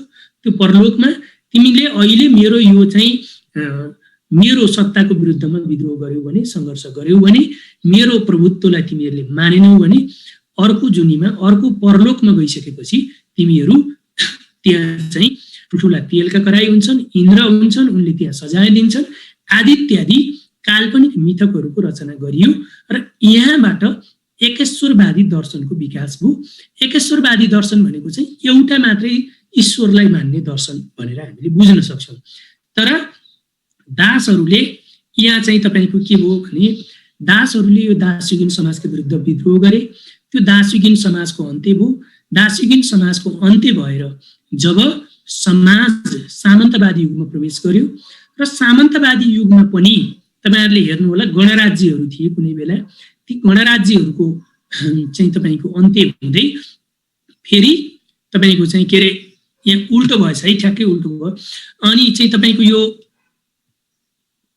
त्यो परलोकमा तिमीले अहिले मेरो यो चाहिँ मेरो सत्ताको विरुद्धमा विद्रोह गर्यौ भने, सङ्घर्ष गर्यौ भने, मेरो प्रभुत्वलाई तिमीहरूले मानेनौ भने अर्को जुनीमा, अर्को परलोकमा गइसकेपछि तिमीहरू त्यहाँ चाहिँ ठुला तेलका कराई हुन्छन्, इन्द्र हुन्छन्, उनले त्यहाँ सजाय दिन्छन् आदि इत्यादि काल्पनिक मिथकहरूको रचना गरियो र यहाँबाट एकेश्वरवादी दर्शनको विकास भयो। एकेश्वरवादी दर्शन भनेको चाहिँ एउटा मात्रै ईश्वरलाई मान्ने दर्शन भनेर हामीले बुझ्न सक्छौँ। तर दासहरूले यहाँ चाहिँ तपाईँको के भयो भने दासहरूले यो दासयुगीन समाजको विरुद्ध विद्रोह गरे। त्यो दासयुगीन समाजको अन्त्य भयो। दासयुगीन समाजको अन्त्य भएर जब समाज सामन्तवादी युगमा प्रवेश गर्यो र सामन्तवादी युगमा पनि तपाईँहरूले हेर्नु होला गणराज्यहरू थिए कुनै बेला। ती गणराज्यहरूको चाहिँ तपाईँको अन्त्य हुँदै फेरि तपाईँको चाहिँ के अरे यहाँ उल्टो भएछ है, ठ्याक्कै उल्टो भयो। अनि चाहिँ तपाईँको यो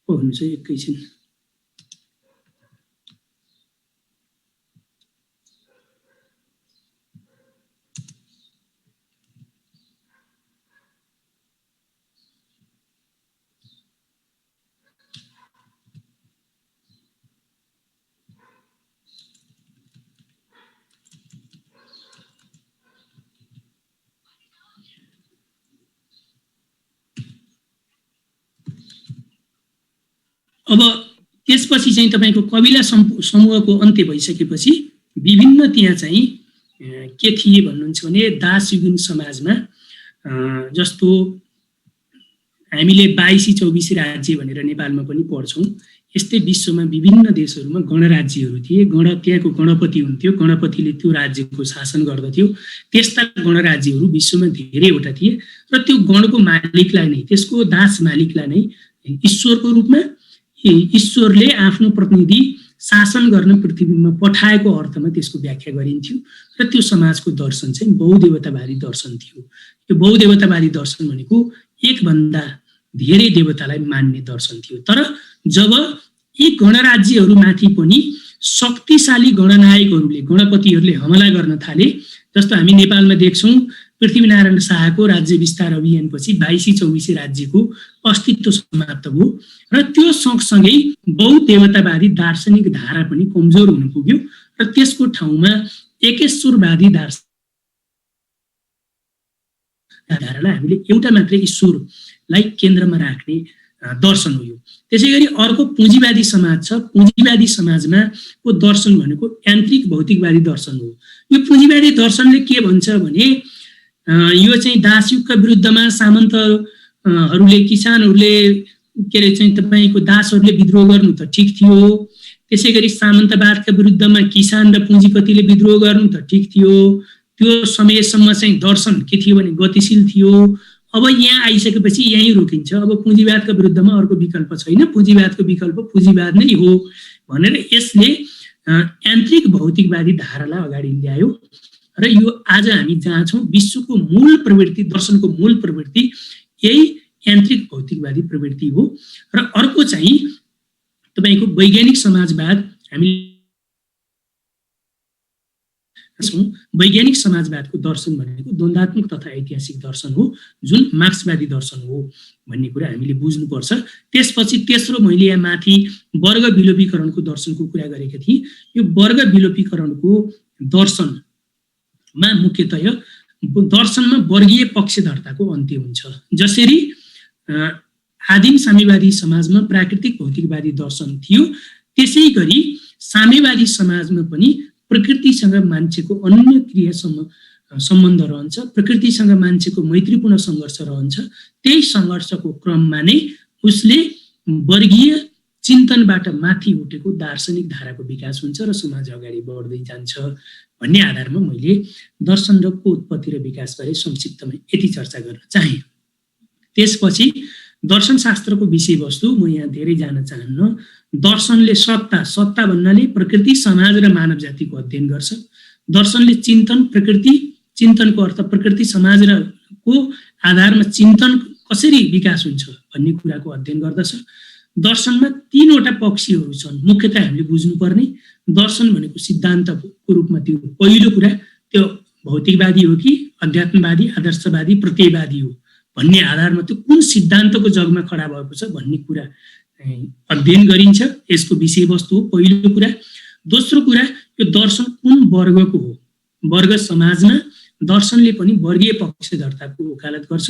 भन्नु चाहिँ एकैछिन अब त्यसपछि चाहिँ तपाईको कविला समूहको अन्त्य भइसकेपछि विभिन्न त्यहाँ चाहिँ के थिए भन्नुहुन्छ भने दासयुगीन समाजमा जस्तो हामीले 22-24 राज्य भनेर नेपालमा पनि पढ्छौँ। यस्तै विश्वमा विभिन्न देशहरूमा गणराज्यहरू थिए। त्यहाँको गणपति हुन्थ्यो, गणपतिले त्यो राज्यको शासन गर्दथ्यो। त्यस्ता गणराज्यहरू विश्वमा धेरैवटा थिए र त्यो गणको मालिकलाई नै, त्यसको दास मालिकलाई नै ईश्वरको रूपमा ईश्वरले आफ्नो प्रतिनिधि शासन गर्न पृथ्वीमा पठाएको अर्थमा त्यसको व्याख्या गरिन्थ्यो र त्यो समाजको दर्शन चाहिँ बहुदेवतावादी दर्शन थियो। यो बहुदेवतावादी दर्शन भनेको एकभन्दा धेरै देवतालाई मान्ने दर्शन थियो। तर जब यी गणराज्यहरूमाथि पनि शक्तिशाली गणनायकहरूले, गणपतिहरूले हमला गर्न थाले, जस्तो हामी नेपालमा देख्छौँ पृथ्वीनारायण शाहको राज्य विस्तार अभियानपछि 22-24 राज्यको अस्तित्व समाप्त भयो र त्यो सँगसँगै बहुदेवतावादी दार्शनिक धारा पनि कमजोर हुन पुग्यो र त्यसको ठाउँमा एकेश्वरवादी धारालाई हामीले एउटा मात्रै ईश्वरलाई केन्द्रमा राख्ने दर्शन हो। त्यसैगरी अर्को पुँजीवादी समाज छ। पुँजीवादी समाजमा को दर्शन भनेको यान्त्रिक भौतिकवादी दर्शन हो। यो पुँजीवादी दर्शनले के भन्छ भने यो चाहिँ दासयुगका विरुद्धमा सामन्तहरूले, किसानहरूले के अरे चाहिँ तपाईँको दासहरूले विद्रोह गर्नु त ठिक थियो। त्यसैगरी सामन्तवादका विरुद्धमा किसान र पुँजीपतिले विद्रोह गर्नु त ठिक थियो। त्यो समयसम्म चाहिँ दर्शन के थियो भने गतिशील थियो। अब यहाँ आइसकेपछि यहीँ रोकिन्छ। अब पुँजीवादका विरुद्धमा अर्को विकल्प छैन, पुँजीवादको विकल्प पुँजीवाद नै हो भनेर यसले यान्त्रिक भौतिकवादी धारालाई अगाडि ल्यायो र यो आज हामी जहाँ छौँ विश्वको मूल प्रवृत्ति, दर्शनको मूल प्रवृत्ति यही यान्त्रिक भौतिकवादी प्रवृत्ति हो। र अर्को चाहिँ तपाईको वैज्ञानिक समाजवाद। हामी वैज्ञानिक समाजवादको दर्शन भनेको द्वन्द्वात्मक तथा ऐतिहासिक दर्शन हो, जुन मार्क्सवादी दर्शन हो भन्ने कुरा हामीले बुझ्नुपर्छ। त्यसपछि तेस्रो मैले यहाँ माथि वर्ग विलोपीकरणको दर्शनको कुरा गरेका थिएँ। यो वर्ग विलोपीकरणको दर्शनमा मुख्यतया दर्शनमा वर्गीय पक्षधर्ताको अन्त्य हुन्छ। जसरी आदिम साम्यवादी समाजमा प्राकृतिक भौतिकवादी दर्शन थियो, त्यसै गरी साम्यवादी समाजमा पनि प्रकृतिसँग मान्छेको अन्य क्रिया सम्बन्ध रहन्छ, प्रकृतिसँग मान्छेको मैत्रीपूर्ण सङ्घर्ष रहन्छ। त्यही सङ्घर्षको क्रममा नै उसले वर्गीय चिन्तनबाट माथि उठेको दार्शनिक धाराको विकास हुन्छ र समाज अगाडि बढ्दै जान्छ भन्ने आधारमा मैले दर्शन र उत्पत्ति र विकासबारे संक्षिप्तमा यति चर्चा गर्न चाहे। त्यसपछि दर्शनशास्त्रको विषयवस्तु म यहाँ धेरै जान चाहन्न। दर्शनले सत्ता भन्नाले प्रकृति, समाज र मानव जातिको अध्ययन गर्छ। दर्शनले चिन्तन, प्रकृति चिन्तनको अर्थ प्रकृति, समाज र को आधारमा चिन्तन कसरी विकास हुन्छ भन्ने कुराको अध्ययन गर्दछ। दर्शनमा 3वटा पक्षहरू छन् मुख्यतः हामीले बुझ्नुपर्ने। दर्शन भनेको सिद्धान्तको रूपमा त्यो पहिलो कुरा त्यो भौतिकवादी हो कि अध्यात्मवादी, आदर्शवादी, प्रत्ययवादी हो भन्ने आधारमा त्यो कुन सिद्धान्तको जगमा खडा भएको छ भन्ने कुरा अध्ययन गरिन्छ। यसको विषयवस्तु हो पहिलो कुरा। दोस्रो कुरा यो दर्शन कुन वर्गको हो। वर्ग समाजमा दर्शनले पनि वर्गीय पक्षधर्ताको वकालत गर्छ।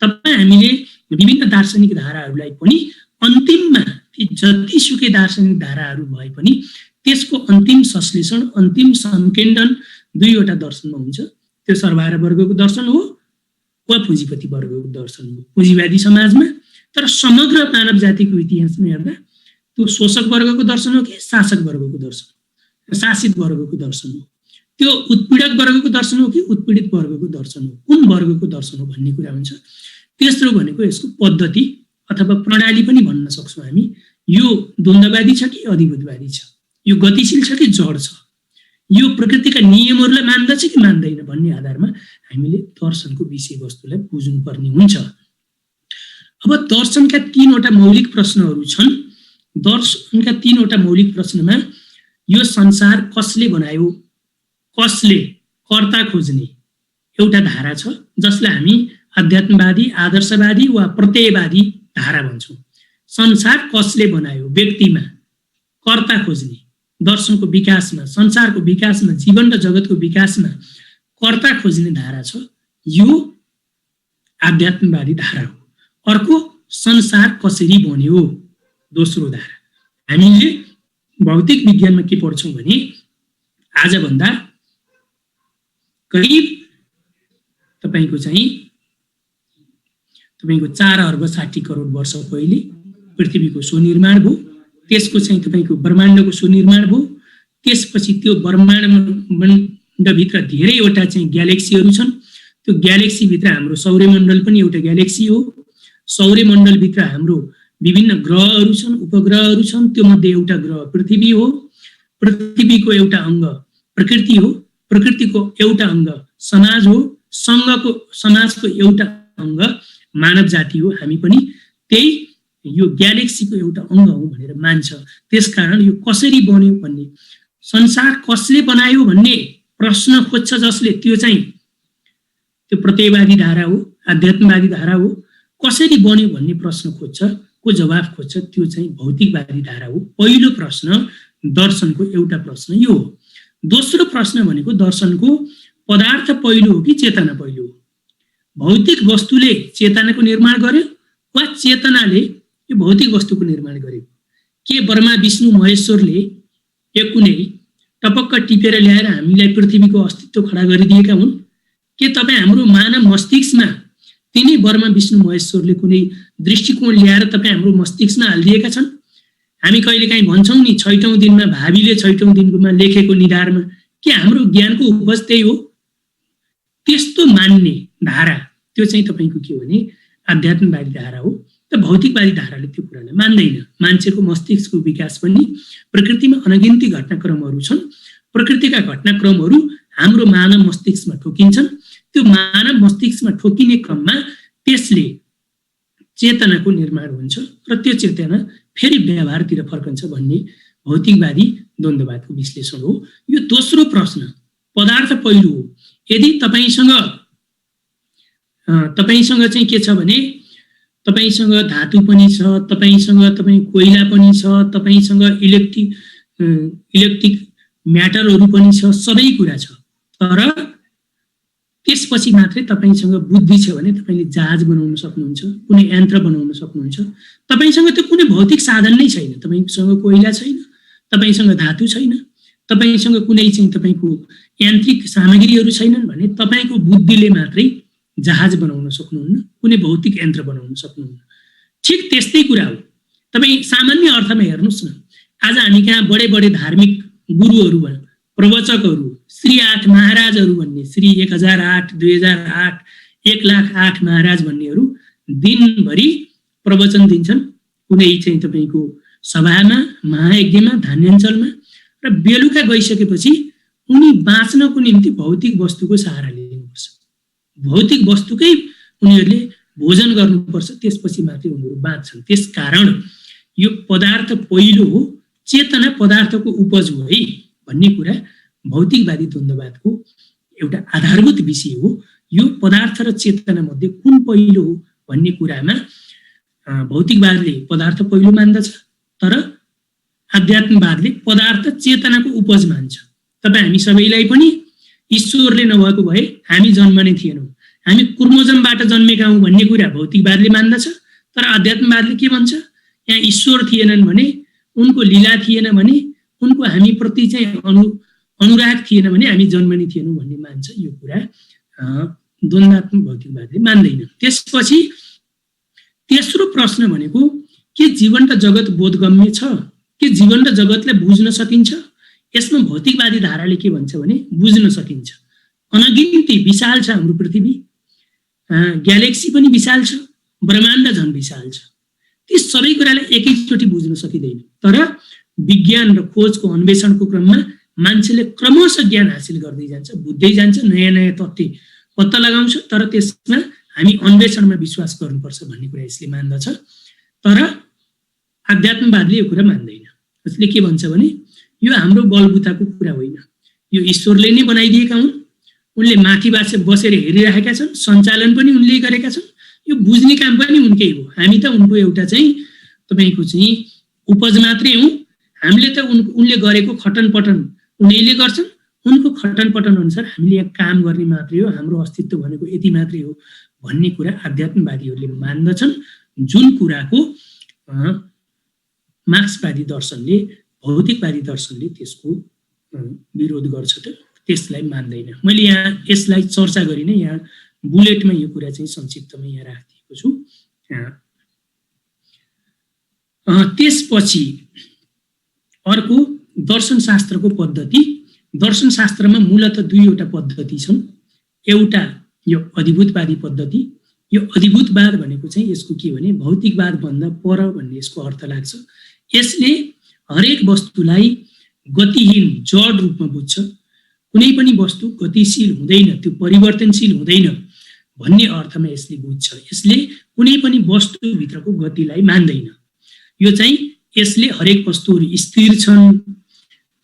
तपाईँ हामीले विभिन्न दार्शनिक धाराहरूलाई पनि अन्तिममा जतिसुकै दार्शनिक धाराहरू भए पनि त्यसको अन्तिम संश्लेषण, अन्तिम संकेन्द्रण 2वटा दर्शनमा हुन्छ। त्यो सर्वहारा वर्गको दर्शन हो वा पुँजीपति वर्गको दर्शन हो पुँजीवादी समाजमा। तर समग्र मानव जातिको इतिहासमा हेर्दा त्यो शोषक वर्गको दर्शन हो कि शासक वर्गको दर्शन, शासित वर्गको दर्शन हो, त्यो उत्पीडक वर्गको दर्शन हो कि उत्पीडित वर्गको दर्शन हो, कुन वर्गको दर्शन हो भन्ने कुरा हुन्छ। तेस्रो भनेको यसको पद्धति अथवा प्रणाली पनि भन्न सक्छौँ हामी। यो द्वन्द्ववादी छ कि अधिभूतवादी छ, यो गतिशील छ कि जड छ, यो प्रकृतिका नियमहरूलाई मान्दछ कि मान्दैन भन्ने आधारमा हामीले दर्शनको विषयवस्तुलाई बुझ्नुपर्ने हुन्छ। अब दर्शनका 3वटा मौलिक प्रश्नहरू छन्। दर्शनका 3वटा मौलिक प्रश्नमा यो संसार कसले बनायो, कसले, कर्ता खोज्ने एउटा धारा छ जसलाई हामी अध्यात्मवादी, आदर्शवादी वा प्रत्ययवादी धारा भन्छौँ। संसार कसले बनायो, व्यक्तिमा कर्ता खोज्ने, दर्शनको विकासमा, संसारको विकासमा, जीवन र जगतको विकासमा कर्ता खोज्ने धारा छ, यो आध्यात्मवादी धारा हो। अर्को संसार कसरी बन्यो दोस्रो धारा। हामीले भौतिक विज्ञानमा के पढ्छौँ भने आजभन्दा करिब तपाईको 4 अर्ब 60 करोड वर्ष पहिले पृथ्वीको स्वनिर्माण भयो। त्यसको तपाईको ब्रह्माण्डको स्वनिर्माण भयो। त्यसपछि त्यो ब्रह्माण्डभित्र धेरैवटा ग्यालेक्सीहरू छन्। त्यो ग्यालेक्सीभित्र हाम्रो सौर्यमण्डल पनि एउटा ग्यालेक्सी हो। सौर्यमण्डलभित्र हाम्रो विभिन्न ग्रहहरू छन्, उपग्रहहरू छन्। त्यो मध्ये एउटा ग्रह पृथ्वी हो। पृथ्वीको एउटा अङ्ग प्रकृति हो। प्रकृतिको एउटा अङ्ग समाज हो। समाजको एउटा अङ्ग मानव जाति हो। हामी पनि त्यही यो ग्यालेक्सीको एउटा अङ्ग हो भनेर मान्छ। त्यसकारण यो कसरी बन्यो भन्ने, संसार कसले बनायो भन्ने प्रश्न खोज्छ जसले, त्यो प्रत्ययवादी धारा हो, आध्यात्मवादी धारा हो। कसरी बन्यो भन्ने प्रश्न खोज्छ, को जवाफ खोज्छ, त्यो भौतिकवादी धारा हो। पहिलो प्रश्न दर्शनको एउटा प्रश्न यो हो। दोस्रो प्रश्न भनेको दर्शनको पदार्थ पहिलो हो कि चेतना पहिलो हो? भौतिक वस्तुले चेतनाको निर्माण गर्यो वा चेतनाले यो भौतिक वस्तुको निर्माण गर्यो? के ब्रह्मा विष्णु महेश्वरले एक कुनै टपक्क टिपेर ल्याएर हामीलाई पृथ्वीको अस्तित्व खडा गरिदिएका हुन्? के तपाईँ हाम्रो मानव मस्तिष्कमा तिनै ब्रह्मा विष्णु महेश्वरले कुनै दृष्टिकोण ल्याएर तपाईँ हाम्रो मस्तिष्कमा हालिदिएका छन्? हामी कहिलेकाहीँ भन्छौँ नि, 6औं दिनमा भावीले 6औं दिनमा लेखेको निधारमा, के हाम्रो ज्ञानको उपज त्यही हो? त्यस्तो मान्ने धारा त्यो तपाईको के हो भने आध्यात्मवादी धारा हो। त भौतिकवादी धाराले त्यो कुरालाई मान्दैन। मान्छेको मस्तिष्कको विकास पनि प्रकृतिमा अनगिन्ती घटनाक्रमहरू छन्। प्रकृतिका घटनाक्रमहरू हाम्रो मानव मस्तिष्कमा ठोकिन्छन्। त्यो मानव मस्तिष्कमा ठोकिने क्रममा त्यसले चेतनाको निर्माण हुन्छ र त्यो चेतना फेरि व्यवहारतिर फर्कन्छ भन्ने भौतिकवादी द्वन्द्ववादको विश्लेषण हो। यो दोस्रो प्रश्न पदार्थ पहिलो हो। यदि तपाईसँग के छ भने तपाईसँग धातु पनि छ, तपाईसँग कोइला पनि छ, तपाईसँग इलेक्ट्रिक म्याटरहरू पनि छ, सबै कुरा छ। तर त्यसपछि मात्रै तपाईसँग बुद्धि छ भने तपाईले जहाज बनाउन सक्नुहुन्छ, कुनै यन्त्र बनाउन सक्नुहुन्छ। तपाईसँग त्यो कुनै भौतिक साधन नै छैन। तपाईसँग कोइला छैन, तपाईसँग धातु छैन, तपाईसँग कुनै तपाईको यान्त्रिक सामग्रीहरू छैनन् भने तपाईको बुद्धिले मात्रै जहाज बनाउन सक्नुहुन्न, कुनै भौतिक यन्त्र बनाउन सक्नुहुन्न। ठिक त्यस्तै कुरा हो। तपाईँ सामान्य अर्थमा हेर्नुहोस् न, आज हामी कहाँ बडे बडे धार्मिक गुरुहरू भन्, प्रवचकहरू, श्री 8 महाराजहरू भन्ने, श्री 1008, 2008, 1,08 महाराज भन्नेहरू दिनभरि प्रवचन दिन्छन् कुनै तपाईको सभामा, महायज्ञमा, धान्याञ्चलमा, र बेलुका गइसकेपछि उनी बाँच्नको निम्ति भौतिक वस्तुको सहारा लिनुपर्छ। भौतिक वस्तुकै उनीहरूले भोजन गर्नुपर्छ, त्यसपछि मात्रै उनीहरू बाँच्छन्। त्यसकारण यो पदार्थ पहिलो हो, चेतना पदार्थको उपज हो है भन्ने कुरा भौतिकवादी द्वन्द्ववादको एउटा आधारभूत विषय हो। यो पदार्थ र चेतना मध्ये कुन पहिलो हो भन्ने कुरामा भौतिकवादले पदार्थ पहिलो मान्दछ, तर आध्यात्मवादले पदार्थ चेतनाको उपज मान्छ। तपाईँ हामी सबैलाई पनि ईश्वरले नभएको भए हामी जन्मने थिएनौँ, हामी क्रोमोजोमबाट जन्मेका हौँ भन्ने कुरा भौतिकवादले मान्दछ। तर आध्यात्मवादले के भन्छ? यहाँ ईश्वर थिएनन् भने, उनको लीला थिएन भने, उनको हामी प्रति अनुराग थिएन भने हामी जन्मने थिएनौँ भन्ने मान्छ। यो कुरा द्वन्द्वात्मक भौतिकवादले मान्दैन। त्यसपछि तेस्रो प्रश्न भनेको के जीवन र जगत बोधगम्य छ? के जीवन र जगतलाई बुझ्न सकिन्छ? यसमा भौतिकवादी धाराले के भन्छ भने बुझ्न सकिन्छ। अनगिन्ती विशाल छ हाम्रो पृथ्वी, ग्यालेक्सी पनि विशाल छ, ब्रह्माण्ड झन् विशाल छ। ती सबै कुरालाई एकैचोटि बुझ्न सकिँदैन। तर विज्ञान र खोजको अन्वेषणको क्रममा मान्छेले क्रमशः ज्ञान हासिल गर्दै जान्छ, बुझ्दै जान्छ, नयाँ नयाँ तथ्य पत्ता लगाउँछ। तर त्यसमा हामी अन्वेषणमा विश्वास गर्नुपर्छ भन्ने कुरा यसले मान्दछ। तर आध्यात्मवादले यो कुरा मान्दैन। यसले के भन्छ भने यो हाम्रो बलबुताको कुरा होइन, यो ईश्वरले नै बनाइदिएका हुन्, उनले माथि बसेर हेरिरहेका छन्, सञ्चालन पनि उनले गरेका छन्, यो बुझ्ने काम पनि उनकै हो। हामी त उनको एउटा तपाईको उपज मात्रै हौँ। हामीले त उनले गरेको खटनपटन उनीहरूले गर्छन्, उनको खटनपटन अनुसार हामीले यहाँ काम गर्ने मात्रै हो, हाम्रो अस्तित्व भनेको यति मात्रै हो भन्ने कुरा आध्यात्मवादीहरूले मान्दछन्। जुन कुराको मार्क्सवादी दर्शनले, भौतिकवादी दर्शनले त्यसको विरोध गर्छ, त्यसलाई मान्दैन। मैले यहाँ यसलाई चर्चा गरिनँ, यहाँ बुलेटमा यो कुरा चाहिँ संक्षिप्तमा यहाँ राखिदिएको छु। त्यसपछि अर्को दर्शनशास्त्रको पद्धति। दर्शनशास्त्रमा मूलतः दुईवटा पद्धति छन्। एउटा यो अधिभूतवादी पद्धति। यो अधिभूतवाद भनेको चाहिँ यसको के भने भौतिकवाद भन्दा पर भन्ने यसको अर्थ लाग्छ। यसले हरेक वस्तुलाई गतिहीन जड रूपमा बुझ्छ। कुनै पनि वस्तु गतिशील हुँदैन, त्यो परिवर्तनशील हुँदैन भन्ने अर्थमा यसले बुझ्छ। यसले कुनै पनि वस्तुभित्रको गतिलाई मान्दैन। यो चाहिँ यसले हरेक वस्तुहरू स्थिर छन्,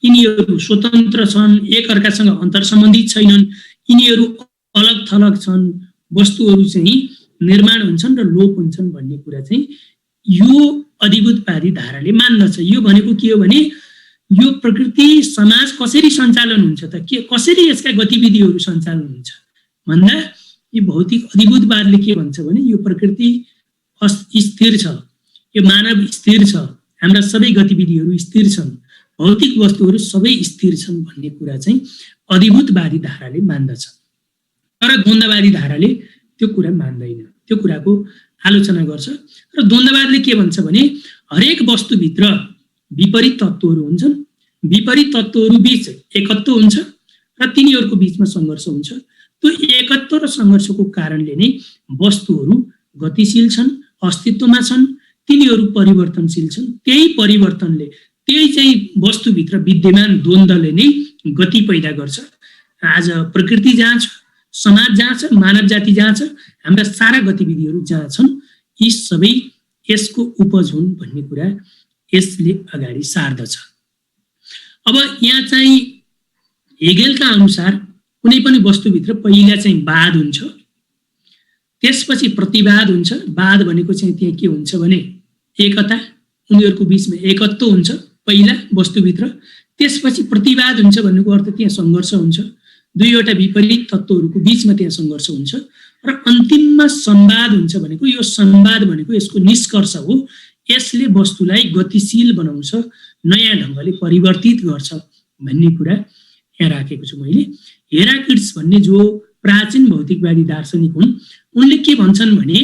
यिनीहरू स्वतन्त्र छन्, एकअर्कासँग अन्तर्सम्बन्धित छैनन्, यिनीहरू अलग थलग छन्, वस्तुहरू चाहिँ निर्माण हुन्छन् र लोप हुन्छन् भन्ने कुरा चाहिँ यो अधिभूतवादी धाराले मान्दछ। यो भनेको के हो भने यो प्रकृति समाज कसरी सञ्चालन हुन्छ त, के कसरी यसका गतिविधिहरू सञ्चालन हुन्छ भन्दा यो भौतिक अधिभूतवादले के भन्छ भने यो प्रकृति स्थिर छ, यो मानव स्थिर छ, हाम्रा सबै गतिविधिहरू स्थिर छन्, भौतिक वस्तुहरू सबै स्थिर छन् भन्ने कुरा चाहिँ अधिभूतवादी धाराले मान्दछ। तर द्वन्द्ववादी धाराले त्यो कुरा मान्दैन, त्यो कुराको आलोचना गर्छ। र द्वन्द्ववादले के भन्छ भने हरेक वस्तुभित्र विपरीत तत्त्वहरू हुन्छन्, विपरीत तत्त्वहरू बीच एकत्व हुन्छ र तिनीहरूको बीचमा सङ्घर्ष हुन्छ। त्यो एकत्व र सङ्घर्षको कारणले नै वस्तुहरू गतिशील छन्, अस्तित्वमा छन्, तिनीहरू परिवर्तनशील छन्। त्यही परिवर्तनले, त्यही चाहिँ वस्तुभित्र विद्यमान द्वन्द्वले नै गति पैदा गर्छ। आज प्रकृति जहाँ छ, समाज जहाँ छ, मानव जाति जहाँ छ, हाम्रा सारा गतिविधिहरू जहाँ छन्, यी सबै यसको उपज हुन् भन्ने कुरा यसले अगाडि सार्दछ। अब यहाँ चाहिँ हेगेलका अनुसार कुनै पनि वस्तुभित्र पहिला चाहिँ वाद हुन्छ, त्यसपछि प्रतिवाद हुन्छ। वाद भनेको चाहिँ त्यहाँ के हुन्छ भने एकता, उनीहरूको बीचमा एकत्व हुन्छ पहिला वस्तुभित्र, त्यसपछि प्रतिवाद हुन्छ भन्नुको अर्थ त्यहाँ सङ्घर्ष हुन्छ, दुईवटा विपरीत तत्त्वहरूको बीचमा त्यहाँ सङ्घर्ष हुन्छ र अन्तिममा संवाद हुन्छ। भनेको यो संवाद भनेको यसको निष्कर्ष हो, यसले वस्तुलाई गतिशील बनाउँछ, नयाँ ढङ्गले परिवर्तित गर्छ भन्ने कुरा यहाँ राखेको छु मैले। हेराक्लिटस भन्ने जो प्राचीन भौतिकवादी दार्शनिक हुन्, उनले के भन्छन् भने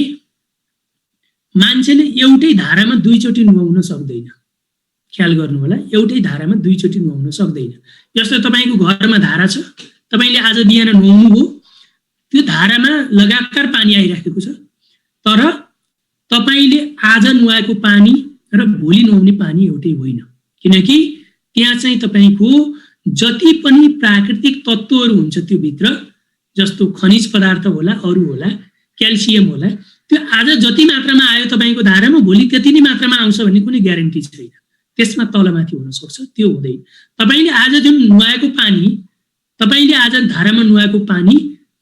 मान्छेले एउटै धारामा दुईचोटि नुहाउन सक्दैन। ख्याल गर्नु होला, एउटै धारामा दुईचोटि नुहाउन सक्दैन। जस्तो तपाईँको घरमा धारा छ, तपाईँले आज बिहान नुहाउनु हो, त्यो धारामा लगातार पानी आइराखेको छ, तर तपाईँले आज नुहाएको पानी र भोलि नुहाउने पानी एउटै होइन। किनकि त्यहाँ चाहिँ तपाईँको जति पनि प्राकृतिक तत्त्वहरू हुन्छ त्यो भित्र, जस्तो खनिज पदार्थ होला, अरू होला, क्याल्सियम होला, त्यो आज जति मात्रामा आयो तपाईँको धारामा भोलि त्यति नै मात्रामा आउँछ भन्ने कुनै ग्यारेन्टी छैन। त्यसमा तलमाथि हुन सक्छ, त्यो हुँदैन। तपाईँले आज जुन नुहाएको पानी, तपाईँले आज धारामा नुहाएको पानी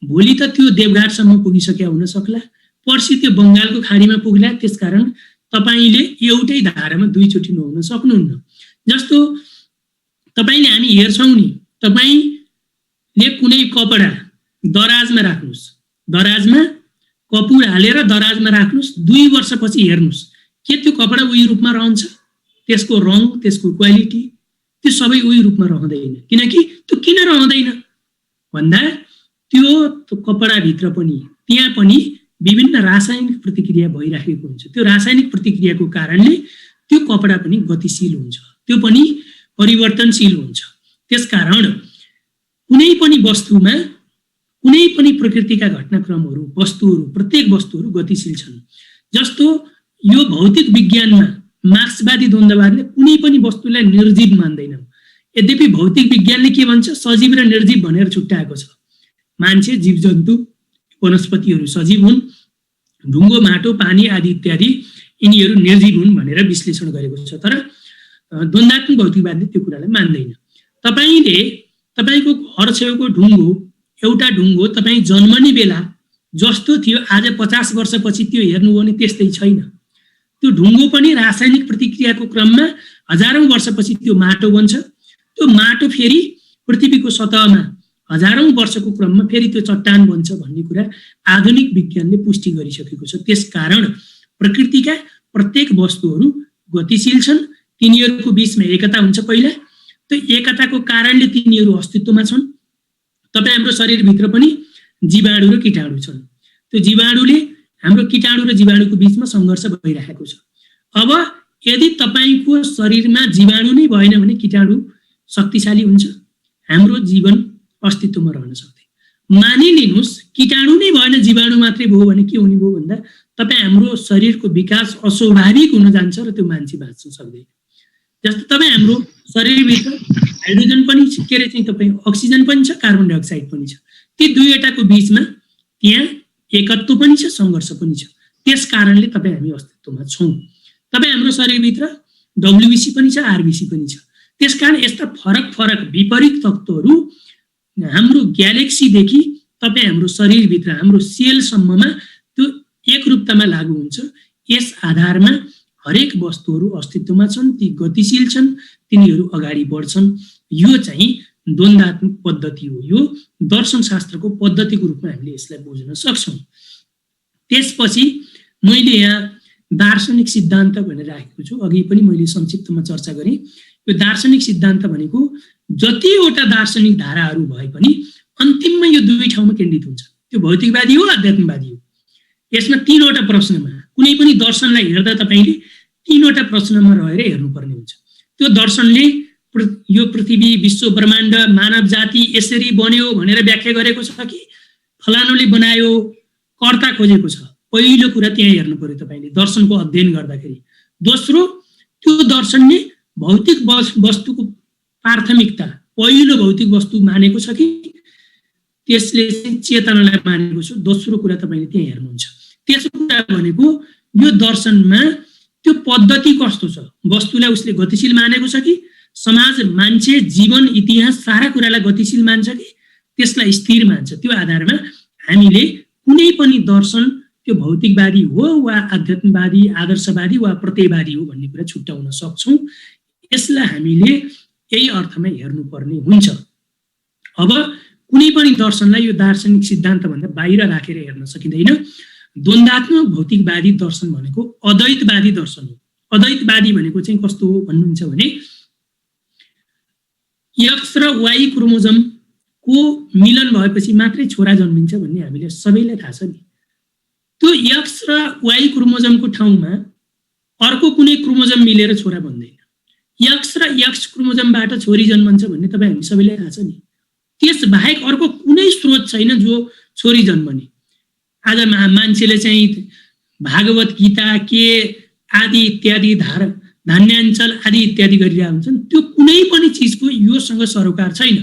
भोलि त त्यो देवघाटसम्म पुगिसक्यो हुन सक्ला, पर्सि त्यो बङ्गालको खाडीमा पुग्ला। त्यसकारण तपाईँले एउटै धारामा दुईचोटि नुहाउन सक्नुहुन्न। जस्तो तपाईँले हामी हेर्छौँ नि, तपाईँले कुनै कपडा दराजमा राख्नुहोस्, दराजमा कपुर हालेर दराजमा राख्नुहोस्, 2 वर्षपछि हेर्नुहोस् के त्यो कपडा उही रूपमा रहन्छ, त्यसको रङ, त्यसको क्वालिटी, त्यो सबै उही रूपमा रहँदैन। किनकि त्यो किन रहँदैन भन्दा त्यो कपडाभित्र पनि त्यहाँ पनि विभिन्न रासायनिक प्रतिक्रिया भइराखेको हुन्छ। त्यो रासायनिक प्रतिक्रियाको कारणले त्यो कपडा पनि गतिशील हुन्छ, त्यो पनि परिवर्तनशील हुन्छ। त्यसकारण कुनै पनि वस्तुमा, कुनै पनि प्रकृतिका घटनाक्रमहरू, वस्तुहरू, प्रत्येक वस्तुहरू गतिशील छन्। जस्तो यो भौतिक विज्ञानमा मार्क्सवादी द्वन्द्ववादले कुनै पनि वस्तुलाई निर्जीव मान्दैन। यद्यपि भौतिक विज्ञानले के भन्छ, सजीव र निर्जीव भनेर छुट्याएको छ। मान्छे, जीवजन्तु, वनस्पतिहरू सजीव हुन्, ढुङ्गो, माटो, पानी आदि इत्यादि यिनीहरू निर्जीव हुन् भनेर विश्लेषण गरेको छ। तर द्वन्द्वात्मक भौतिकवादले त्यो कुरालाई मान्दैन। तपाईँले तपाईँको घर छेउको ढुङ्गो, एउटा ढुङ्गो तपाईँ जन्मने बेला जस्तो थियो आज 50 वर्षपछि त्यो हेर्नु हो भने त्यस्तै छैन। त्यो ढुङ्गो पनि रासायनिक प्रतिक्रियाको क्रममा हजारौं वर्षपछि त्यो माटो बन्छ। त्यो माटो फेरि पृथ्वीको सतहमा हजारौं वर्षको क्रममा फेरि त्यो चट्टान बन्छ भन्ने कुरा आधुनिक विज्ञानले पुष्टि गरिसकेको छ। त्यसकारण प्रकृतिका प्रत्येक वस्तुहरू गतिशील छन्, तिनीहरूको बीचमा एकता हुन्छ पहिला, त्यो एकताको कारणले तिनीहरू अस्तित्वमा छन्। तपाईँ हाम्रो शरीरभित्र पनि जीवाणु र कीटाणु छन्। त्यो जीवाणुले हाम्रो कीटाणु र जीवाणुको बीचमा सङ्घर्ष भइरहेको छ। अब यदि तपाईँको शरीरमा जीवाणु नै भएन भने कीटाणु शक्तिशाली हुन्छ, हाम्रो जीवन अस्तित्वमा रहन सक्दैन। मानिलिनुहोस् कीटाणु नै भएन जीवाणु मात्रै भयो भने के हुने भयो भन्दा तपाईँ हाम्रो शरीरको विकास अस्वाभाविक हुन जान्छ र त्यो मान्छे बाँच्न सक्दैन। जस्तो तपाईँ हाम्रो शरीरभित्र हाइड्रोजन पनि के अरे चाहिँ तपाईँ अक्सिजन पनि छ, कार्बन डाइअक्साइड पनि छ। ती दुईवटाको बीचमा त्यहाँ एकत्व पनि छ, सङ्घर्ष पनि छ। त्यस कारणले तपाईँ हामी अस्तित्वमा छौँ। तपाईँ हाम्रो शरीरभित्र डब्ल्युबिसी पनि छ, आरबिसी पनि छ। त्यसकारण यस्ता फरक फरक विपरीत तत्त्वहरू हाम्रो ग्यालेक्सीदेखि तपाईँ हाम्रो शरीरभित्र हाम्रो सेलसम्ममा त्यो एकरूपतामा लागू हुन्छ। यस आधारमा हरेक वस्तुहरू अस्तित्वमा छन्, ती गतिशील छन्, तिनीहरू अगाडि बढ्छन्। यो चाहिँ द्वन्द्वात्मक पद्धति हो। यो दर्शनशास्त्रको पद्धतिको रूपमा हामीले यसलाई बुझ्न सक्छौँ। त्यसपछि मैले यहाँ दार्शनिक सिद्धान्त भनेर राखेको छु। अघि पनि मैले संक्षिप्तमा चर्चा गरेँ। यो दार्शनिक सिद्धान्त भनेको जतिवटा दार्शनिक धाराहरू भए पनि अन्तिममा यो दुई ठाउँमा केन्द्रित हुन्छ। त्यो भौतिकवादी हो, आध्यात्मवादी हो। यसमा तीनवटा प्रश्नमा कुनै पनि दर्शनलाई हेर्दा तपाईँले तीनवटा प्रश्नमा रहेर हेर्नुपर्ने हुन्छ। त्यो दर्शनले यो पृथ्वी, विश्व, ब्रह्माण्ड, मानव जाति यसरी बन्यो भनेर व्याख्या गरेको छ कि फलानुले बनायो, कर्ता खोजेको छ। पहिलो कुरा त्यहाँ हेर्नु पर्यो तपाईँले दर्शनको अध्ययन गर्दाखेरि। दोस्रो, त्यो दर्शनले भौतिक वस्तुको प्राथमिकता पहिलो भौतिक वस्तु मानेको छ कि त्यसले चाहिँ चेतनालाई मानेको छ। दोस्रो कुरा तपाईँले त्यहाँ हेर्नुहुन्छ। तेस्रो कुरा भनेको यो दर्शनमा त्यो पद्धति कस्तो छ, वस्तुलाई उसले गतिशील मानेको छ कि समाज, मान्छे, जीवन, इतिहास सारा कुरालाई गतिशील मान्छ कि त्यसलाई स्थिर मान्छ। त्यो आधारमा हामीले कुनै पनि दर्शन त्यो भौतिकवादी हो वा आध्यात्मवादी, आदर्शवादी वा प्रत्ययवादी हो भन्ने कुरा छुट्याउन सक्छौँ। यसलाई हामीले यही अर्थमा हेर्नुपर्ने हुन्छ। अब कुनै पनि दर्शनलाई यो दार्शनिक सिद्धान्तभन्दा बाहिर राखेर हेर्न सकिँदैन। द्वन्द्वात्मक भौतिकवादी दर्शन भनेको अद्वैतवादी दर्शन हो। अद्वैतवादी भनेको चाहिँ कस्तो हो भन्नुहुन्छ भने एक्स र वाई क्रोमोजमको मिलन भएपछि मात्रै छोरा जन्मिन्छ भन्ने हामीले सबैलाई थाहा छ नि। त्यो एक्स र वाई क्रोमोजमको ठाउँमा अर्को कुनै क्रोमोजम मिलेर छोरा बन्दैन। एक्स र एक्स क्रोमोजमबाट छोरी जन्मन्छ भन्ने तपाईँ हामी सबैलाई थाहा छ नि। त्यस बाहेक अर्को कुनै स्रोत छैन जो छोरी जन्मने। आज मान्छेले चाहिँ भागवत गीता के आदि इत्यादि धान्याञ्चल आदि इत्यादि गरिरहेका हुन्छन्। त्यो कुनै पनि चिजको योसँग सरोकार छैन।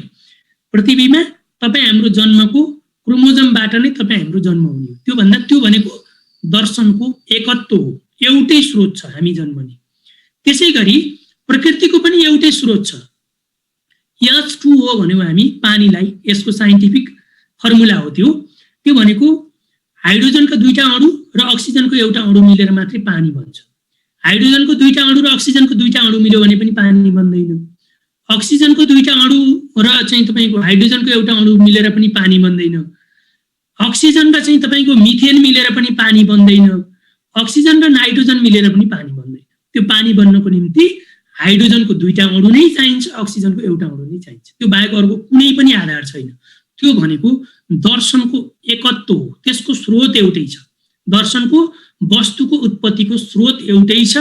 पृथ्वीमा तपाईँ हाम्रो जन्मको क्रोमोजमबाट नै तपाईँ हाम्रो जन्म हुने हो। त्यो भनेको दर्शनको एकत्व हो, एउटै स्रोत छ हामी जन्मने। त्यसै गरी प्रकृतिको पनि एउटै स्रोत छ। H2O भन्यौँ हामी पानीलाई, यसको साइन्टिफिक फर्मुला हो त्यो भनेको हाइड्रोजनको दुईटा अणु र अक्सिजनको एउटा अणु मिलेर मात्रै पानी बन्छ। हाइड्रोजनको दुईटा अणु र अक्सिजनको दुईटा अणु मिल्यो भने पनि पानी बन्दैन। अक्सिजनको दुईटा अणु र चाहिँ तपाईँको हाइड्रोजनको एउटा अणु मिलेर पनि पानी बन्दैन। अक्सिजन र चाहिँ तपाईँको मिथेन मिलेर पनि पानी बन्दैन। अक्सिजन र नाइट्रोजन मिलेर पनि पानी बन्दैन। त्यो पानी बन्नको निम्ति हाइड्रोजनको दुईटा अणु नै चाहिन्छ, अक्सिजनको एउटा अणु नै चाहिन्छ। त्यो बाहेक अर्को कुनै पनि आधार छैन। त्यो भनेको दर्शनको एकत्व हो, त्यसको स्रोत एउटै छ। दर्शनको वस्तुको उत्पत्तिको स्रोत एउटै छ।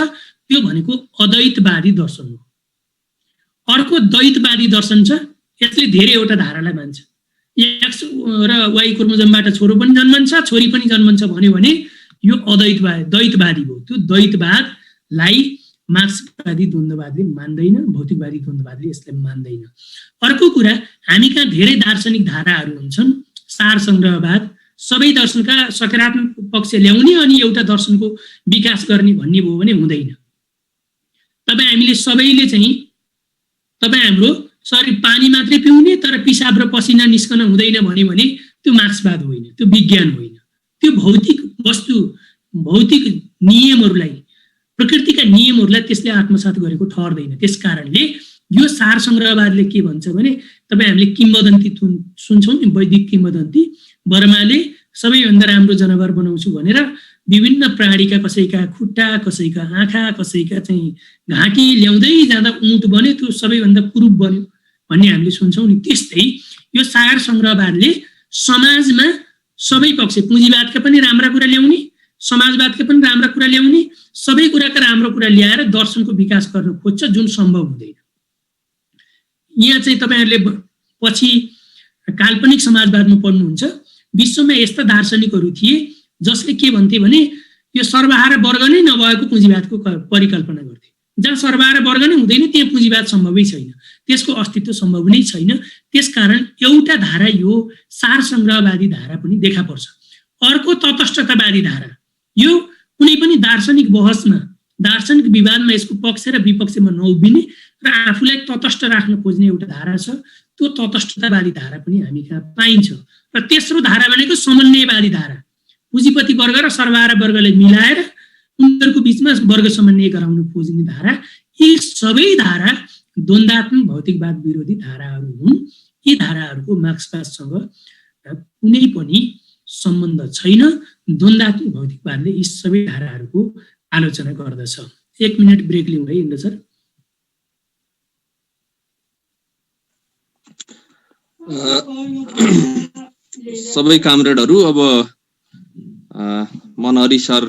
त्यो भनेको अद्वैतवादी दर्शन हो। अर्को द्वैतवादी दर्शन छ, यसले धेरैवटा धारालाई मान्छ। एक्स र वाई क्रोमोजमबाट छोरो पनि जन्मन्छ, छोरी पनि जन्मन्छ भन्यो भने यो द्वैतवादी हो। त्यो द्वैतवादलाई मार्क्सवादी द्वन्द्ववादले मान्दैन, भौतिकवादी द्वन्द्ववादले यसलाई मान्दैन। अर्को कुरा, हामी कहाँ धेरै दार्शनिक धाराहरू हुन्छन्। सार सङ्ग्रहवाद, सबै दर्शनका सकारात्मक पक्ष ल्याउने अनि एउटा दर्शनको विकास गर्ने भन्ने भयो भने हुँदैन। हामीले सबैले चाहिँ तपाईँ हाम्रो शरीर पानी मात्रै पिउने तर पिसाब र पसिना निस्कन हुँदैन भन्यो भने त्यो मार्क्सवाद होइन, त्यो विज्ञान होइन। त्यो भौतिक वस्तु, भौतिक नियमहरूलाई, प्रकृतिका नियमहरूलाई त्यसले आत्मसात गरेको ठहर्दैन। त्यस कारणले यो सार सङ्ग्रहवादले के भन्छ भने तपाईँ हामीले किम्वदन्ती सुन्छौँ नि, वैदिक किम्वदन्ती। बर्माले सबैभन्दा राम्रो जनावर बनाउँछु भनेर विभिन्न प्राणीका कसैका खुट्टा, कसैका आँखा, कसैका चाहिँ घाँटी ल्याउँदै जाँदा ऊँट बन्यो, त्यो सबैभन्दा कुरूप बन्यो भन्ने हामीले सुन्छौँ नि। त्यस्तै यो सार सङ्ग्रहवादले समाजमा सबै पक्ष, पुँजीवादका पनि राम्रा कुरा ल्याउने, समाजवादका पनि राम्रा कुरा ल्याउने, सबै कुराका राम्रो कुरा ल्याएर दर्शनको विकास गर्न खोज्छ, जुन सम्भव हुँदैन। यहाँ चाहिँ तपाईँहरूले पछि काल्पनिक समाजवादमा पढ्नुहुन्छ, विश्वमा यस्ता दार्शनिकहरू थिए जसले के भन्थे भने यो सर्वहारा वर्ग नै नभएको पुँजीवादको परिकल्पना गर्थे। जहाँ सर्वहारा वर्ग नै हुँदैन त्यहाँ पुँजीवाद सम्भवै छैन, त्यसको अस्तित्व सम्भव नै छैन। त्यसकारण एउटा धारा यो सार सङ्ग्रहवादी धारा पनि देखा पर्छ। अर्को तटस्थतावादी धारा, यो कुनै पनि दार्शनिक बहसमा, दार्शनिक विवादमा यसको पक्ष र विपक्षमा नउभिने र आफूलाई तटस्थ राख्न खोज्ने एउटा धारा छ। त्यो तटस्थतावादी धारा पनि हामी कहाँ पाइन्छ। र तेस्रो धारा भनेको समन्वयवादी धारा, पुँजीपति वर्ग र सर्वहारा वर्गलाई मिलाएर उनीहरूको बिचमा वर्ग समन्वय गराउन खोज्ने धारा। यी सबै धारा द्वन्द्वात्मक भौतिकवाद विरोधी धाराहरू हुन्। यी धाराहरूको मार्क्सवादसँग कुनै पनि सम्बन्ध छैन। द्वन्द्वात्मक भौतिकवादले यी सबै धाराहरूको आलोचना गर्दछ। 1 मिनट ब्रेक लिउँ है इन्द्र सर। सबै कामरेडहरू, अब मनहरी सर